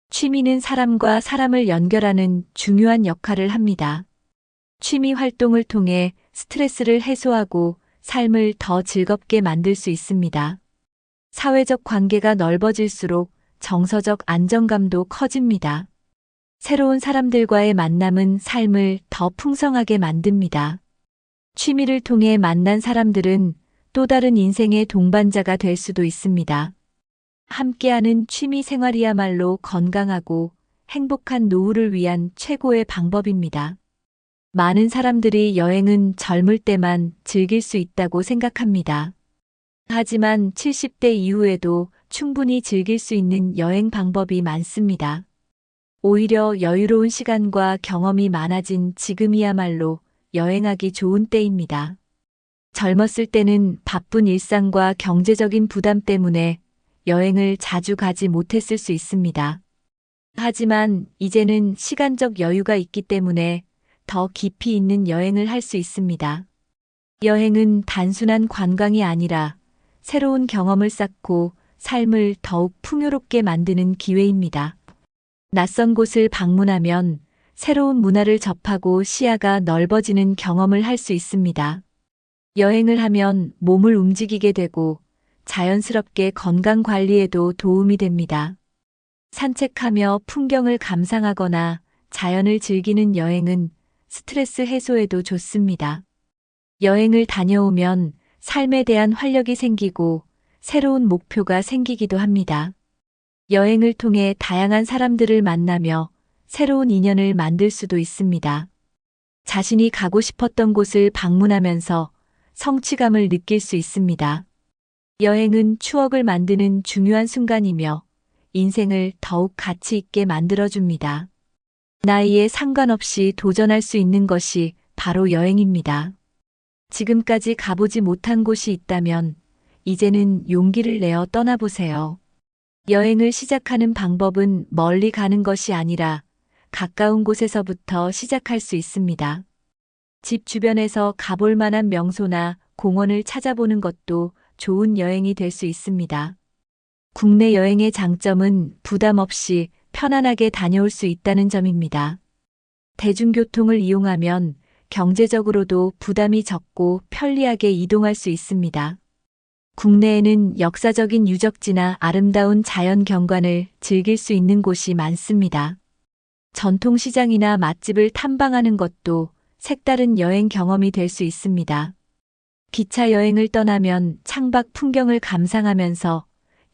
취미는 사람과 사람을 연결하는 중요한 역할을 합니다. 취미 활동을 통해 스트레스를 해소하고 삶을 더 즐겁게 만들 수 있습니다. 사회적 관계가 넓어질수록 정서적 안정감도 커집니다. 새로운 사람들과의 만남은 삶을 더 풍성하게 만듭니다. 취미를 통해 만난 사람들은 또 다른 인생의 동반자가 될 수도 있습니다. 함께하는 취미 생활이야말로 건강하고 행복한 노후를 위한 최고의 방법입니다. 많은 사람들이 여행은 젊을 때만 즐길 수 있다고 생각합니다. 하지만 70대 이후에도 충분히 즐길 수 있는 여행 방법이 많습니다. 오히려 여유로운 시간과 경험이 많아진 지금이야말로 여행하기 좋은 때입니다. 젊었을 때는 바쁜 일상과 경제적인 부담 때문에 여행을 자주 가지 못했을 수 있습니다. 하지만 이제는 시간적 여유가 있기 때문에 더 깊이 있는 여행을 할 수 있습니다. 여행은 단순한 관광이 아니라 새로운 경험을 쌓고 삶을 더욱 풍요롭게 만드는 기회입니다. 낯선 곳을 방문하면 새로운 문화를 접하고 시야가 넓어지는 경험을 할 수 있습니다. 여행을 하면 몸을 움직이게 되고 자연스럽게 건강 관리에도 도움이 됩니다. 산책하며 풍경을 감상하거나 자연을 즐기는 여행은 스트레스 해소에도 좋습니다. 여행을 다녀오면 삶에 대한 활력이 생기고 새로운 목표가 생기기도 합니다. 여행을 통해 다양한 사람들을 만나며 새로운 인연을 만들 수도 있습니다. 자신이 가고 싶었던 곳을 방문하면서 성취감을 느낄 수 있습니다. 여행은 추억을 만드는 중요한 순간이며 인생을 더욱 가치 있게 만들어줍니다. 나이에 상관없이 도전할 수 있는 것이 바로 여행입니다. 지금까지 가보지 못한 곳이 있다면 이제는 용기를 내어 떠나보세요. 여행을 시작하는 방법은 멀리 가는 것이 아니라 가까운 곳에서부터 시작할 수 있습니다. 집 주변에서 가볼 만한 명소나 공원을 찾아보는 것도 좋은 여행이 될 수 있습니다. 국내 여행의 장점은 부담 없이 편안하게 다녀올 수 있다는 점입니다. 대중교통을 이용하면 경제적으로도 부담이 적고 편리하게 이동할 수 있습니다. 국내에는 역사적인 유적지나 아름다운 자연 경관을 즐길 수 있는 곳이 많습니다. 전통시장이나 맛집을 탐방하는 것도 색다른 여행 경험이 될 수 있습니다. 기차 여행을 떠나면 창밖 풍경을 감상하면서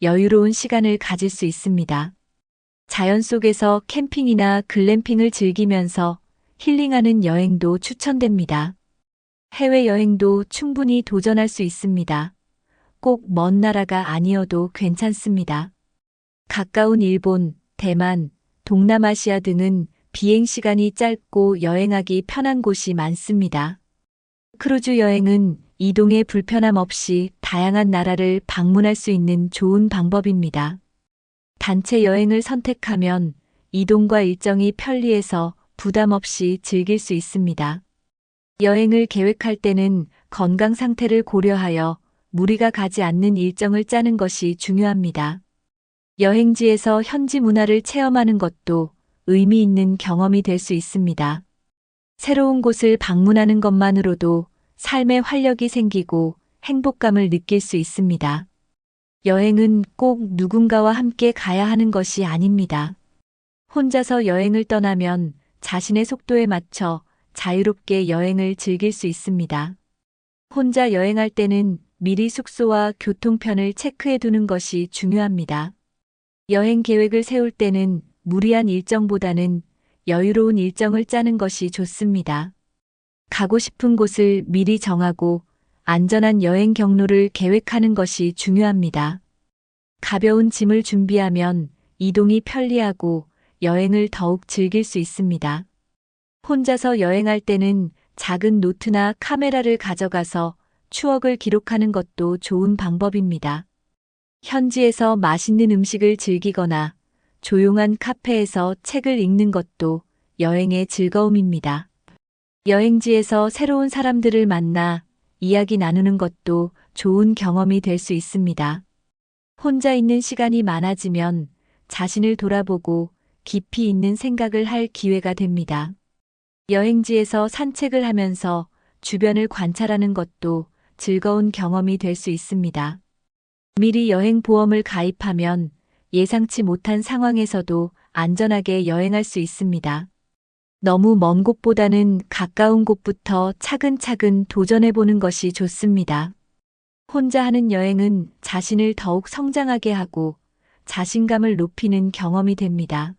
여유로운 시간을 가질 수 있습니다. 자연 속에서 캠핑이나 글램핑을 즐기면서 힐링하는 여행도 추천됩니다. 해외여행도 충분히 도전할 수 있습니다. 꼭 먼 나라가 아니어도 괜찮습니다. 가까운 일본, 대만, 동남아시아 등은 비행시간이 짧고 여행하기 편한 곳이 많습니다. 크루즈 여행은 이동에 불편함 없이 다양한 나라를 방문할 수 있는 좋은 방법입니다. 단체 여행을 선택하면 이동과 일정이 편리해서 부담 없이 즐길 수 있습니다. 여행을 계획할 때는 건강 상태를 고려하여 무리가 가지 않는 일정을 짜는 것이 중요합니다. 여행지에서 현지 문화를 체험하는 것도 의미 있는 경험이 될 수 있습니다. 새로운 곳을 방문하는 것만으로도 삶에 활력이 생기고 행복감을 느낄 수 있습니다. 여행은 꼭 누군가와 함께 가야 하는 것이 아닙니다. 혼자서 여행을 떠나면 자신의 속도에 맞춰 자유롭게 여행을 즐길 수 있습니다. 혼자 여행할 때는 미리 숙소와 교통편을 체크해 두는 것이 중요합니다. 여행 계획을 세울 때는 무리한 일정보다는 여유로운 일정을 짜는 것이 좋습니다. 가고 싶은 곳을 미리 정하고 안전한 여행 경로를 계획하는 것이 중요합니다. 가벼운 짐을 준비하면 이동이 편리하고 여행을 더욱 즐길 수 있습니다. 혼자서 여행할 때는 작은 노트나 카메라를 가져가서 추억을 기록하는 것도 좋은 방법입니다. 현지에서 맛있는 음식을 즐기거나 조용한 카페에서 책을 읽는 것도 여행의 즐거움입니다. 여행지에서 새로운 사람들을 만나 이야기 나누는 것도 좋은 경험이 될 수 있습니다. 혼자 있는 시간이 많아지면 자신을 돌아보고 깊이 있는 생각을 할 기회가 됩니다. 여행지에서 산책을 하면서 주변을 관찰하는 것도 즐거운 경험이 될 수 있습니다. 미리 여행 보험을 가입하면 예상치 못한 상황에서도 안전하게 여행할 수 있습니다. 너무 먼 곳보다는 가까운 곳부터 차근차근 도전해보는 것이 좋습니다. 혼자 하는 여행은 자신을 더욱 성장하게 하고 자신감을 높이는 경험이 됩니다.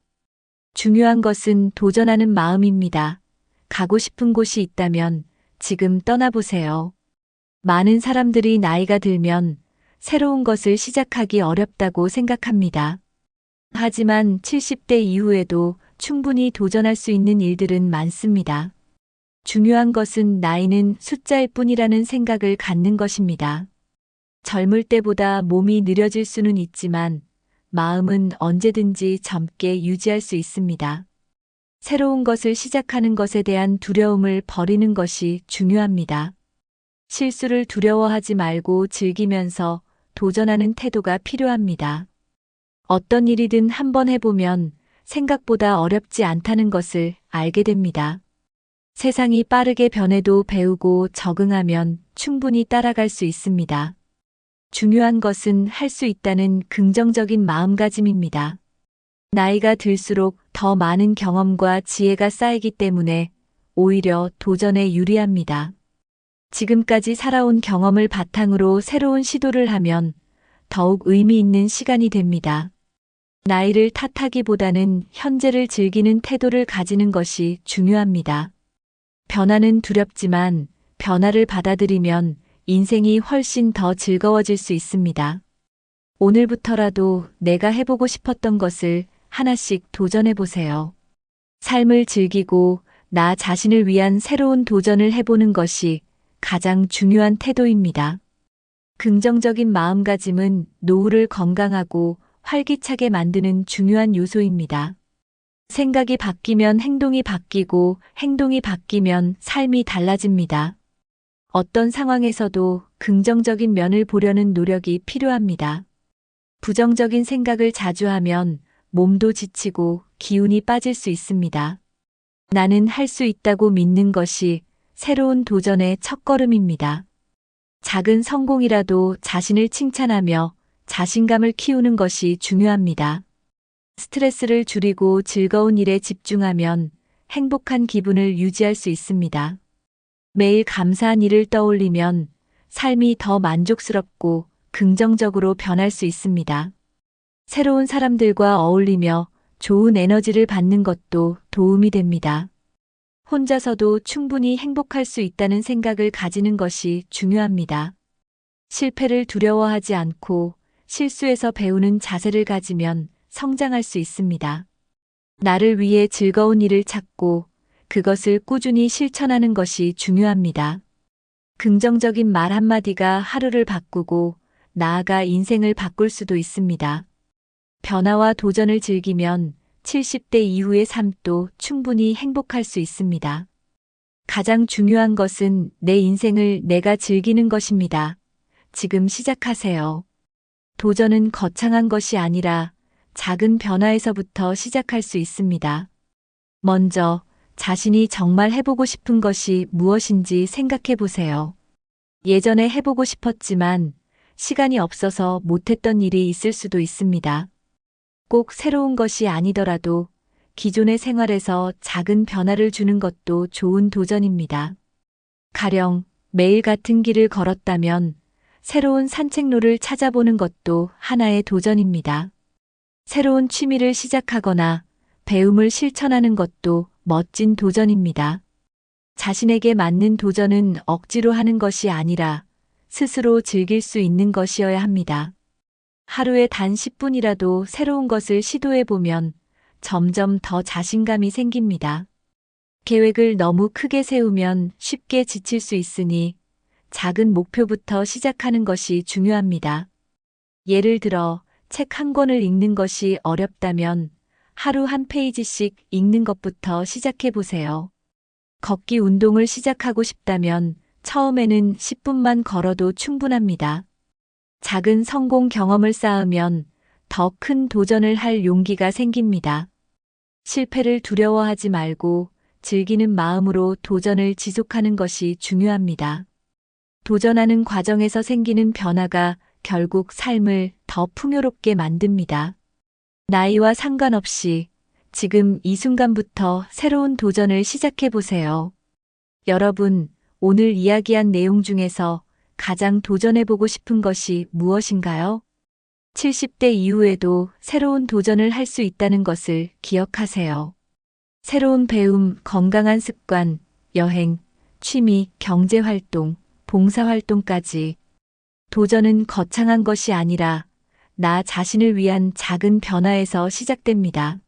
중요한 것은 도전하는 마음입니다. 가고 싶은 곳이 있다면 지금 떠나보세요. 많은 사람들이 나이가 들면 새로운 것을 시작하기 어렵다고 생각합니다. 하지만 70대 이후에도 충분히 도전할 수 있는 일들은 많습니다. 중요한 것은 나이는 숫자일 뿐이라는 생각을 갖는 것입니다. 젊을 때보다 몸이 느려질 수는 있지만 마음은 언제든지 젊게 유지할 수 있습니다. 새로운 것을 시작하는 것에 대한 두려움을 버리는 것이 중요합니다. 실수를 두려워하지 말고 즐기면서 도전하는 태도가 필요합니다. 어떤 일이든 한번 해보면 생각보다 어렵지 않다는 것을 알게 됩니다. 세상이 빠르게 변해도 배우고 적응하면 충분히 따라갈 수 있습니다. 중요한 것은 할 수 있다는 긍정적인 마음가짐입니다. 나이가 들수록 더 많은 경험과 지혜가 쌓이기 때문에 오히려 도전에 유리합니다. 지금까지 살아온 경험을 바탕으로 새로운 시도를 하면 더욱 의미 있는 시간이 됩니다. 나이를 탓하기보다는 현재를 즐기는 태도를 가지는 것이 중요합니다. 변화는 두렵지만 변화를 받아들이면 인생이 훨씬 더 즐거워질 수 있습니다. 오늘부터라도 내가 해보고 싶었던 것을 하나씩 도전해보세요. 삶을 즐기고 나 자신을 위한 새로운 도전을 해보는 것이 가장 중요한 태도입니다. 긍정적인 마음가짐은 노후를 건강하고 활기차게 만드는 중요한 요소입니다. 생각이 바뀌면 행동이 바뀌고 행동이 바뀌면 삶이 달라집니다. 어떤 상황에서도 긍정적인 면을 보려는 노력이 필요합니다. 부정적인 생각을 자주 하면 몸도 지치고 기운이 빠질 수 있습니다. 나는 할 수 있다고 믿는 것이 새로운 도전의 첫걸음입니다. 작은 성공이라도 자신을 칭찬하며 자신감을 키우는 것이 중요합니다. 스트레스를 줄이고 즐거운 일에 집중하면 행복한 기분을 유지할 수 있습니다. 매일 감사한 일을 떠올리면 삶이 더 만족스럽고 긍정적으로 변할 수 있습니다. 새로운 사람들과 어울리며 좋은 에너지를 받는 것도 도움이 됩니다. 혼자서도 충분히 행복할 수 있다는 생각을 가지는 것이 중요합니다. 실패를 두려워하지 않고 실수에서 배우는 자세를 가지면 성장할 수 있습니다. 나를 위해 즐거운 일을 찾고 그것을 꾸준히 실천하는 것이 중요합니다. 긍정적인 말 한마디가 하루를 바꾸고 나아가 인생을 바꿀 수도 있습니다. 변화와 도전을 즐기면 70대 이후의 삶도 충분히 행복할 수 있습니다. 가장 중요한 것은 내 인생을 내가 즐기는 것입니다. 지금 시작하세요. 도전은 거창한 것이 아니라 작은 변화에서부터 시작할 수 있습니다. 먼저 자신이 정말 해보고 싶은 것이 무엇인지 생각해 보세요. 예전에 해보고 싶었지만 시간이 없어서 못했던 일이 있을 수도 있습니다. 꼭 새로운 것이 아니더라도 기존의 생활에서 작은 변화를 주는 것도 좋은 도전입니다. 가령 매일 같은 길을 걸었다면 새로운 산책로를 찾아보는 것도 하나의 도전입니다. 새로운 취미를 시작하거나 배움을 실천하는 것도 멋진 도전입니다. 자신에게 맞는 도전은 억지로 하는 것이 아니라 스스로 즐길 수 있는 것이어야 합니다. 하루에 단 10분이라도 새로운 것을 시도해 보면 점점 더 자신감이 생깁니다. 계획을 너무 크게 세우면 쉽게 지칠 수 있으니 작은 목표부터 시작하는 것이 중요합니다. 예를 들어 책 한 권을 읽는 것이 어렵다면 하루 한 페이지씩 읽는 것부터 시작해 보세요. 걷기 운동을 시작하고 싶다면 처음에는 10분만 걸어도 충분합니다. 작은 성공 경험을 쌓으면 더 큰 도전을 할 용기가 생깁니다. 실패를 두려워하지 말고 즐기는 마음으로 도전을 지속하는 것이 중요합니다. 도전하는 과정에서 생기는 변화가 결국 삶을 더 풍요롭게 만듭니다. 나이와 상관없이 지금 이 순간부터 새로운 도전을 시작해 보세요. 여러분, 오늘 이야기한 내용 중에서 가장 도전해보고 싶은 것이 무엇인가요? 70대 이후에도 새로운 도전을 할 수 있다는 것을 기억하세요. 새로운 배움, 건강한 습관, 여행, 취미, 경제활동, 봉사활동까지 도전은 거창한 것이 아니라 나 자신을 위한 작은 변화에서 시작됩니다.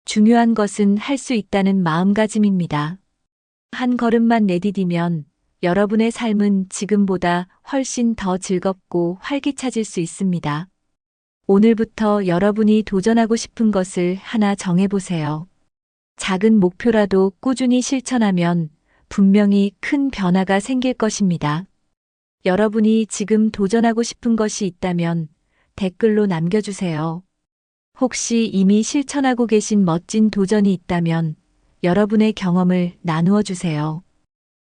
중요한 것은 할 수 있다는 마음가짐입니다. 한 걸음만 내디디면 여러분의 삶은 지금보다 훨씬 더 즐겁고 활기차질 수 있습니다. 오늘부터 여러분이 도전하고 싶은 것을 하나 정해보세요. 작은 목표라도 꾸준히 실천하면 분명히 큰 변화가 생길 것입니다. 여러분이 지금 도전하고 싶은 것이 있다면 댓글로 남겨주세요. 혹시 이미 실천하고 계신 멋진 도전이 있다면 여러분의 경험을 나누어 주세요.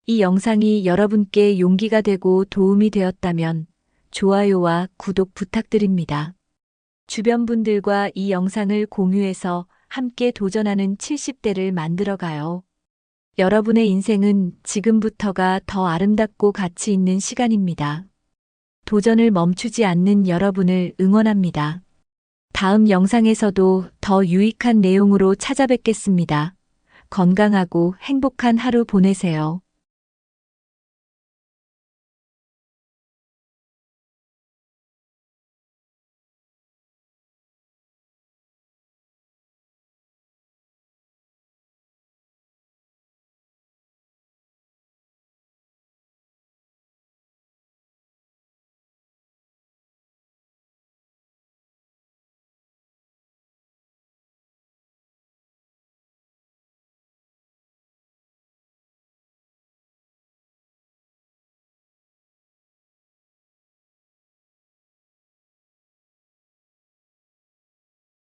이 영상이 여러분께 용기가 되고 도움이 되었다면 좋아요와 구독 부탁드립니다. 주변 분들과 이 영상을 공유해서 함께 도전하는 70대를 만들어가요. 여러분의 인생은 지금부터가 더 아름답고 가치 있는 시간입니다. 도전을 멈추지 않는 여러분을 응원합니다. 다음 영상에서도 더 유익한 내용으로 찾아뵙겠습니다. 건강하고 행복한 하루 보내세요.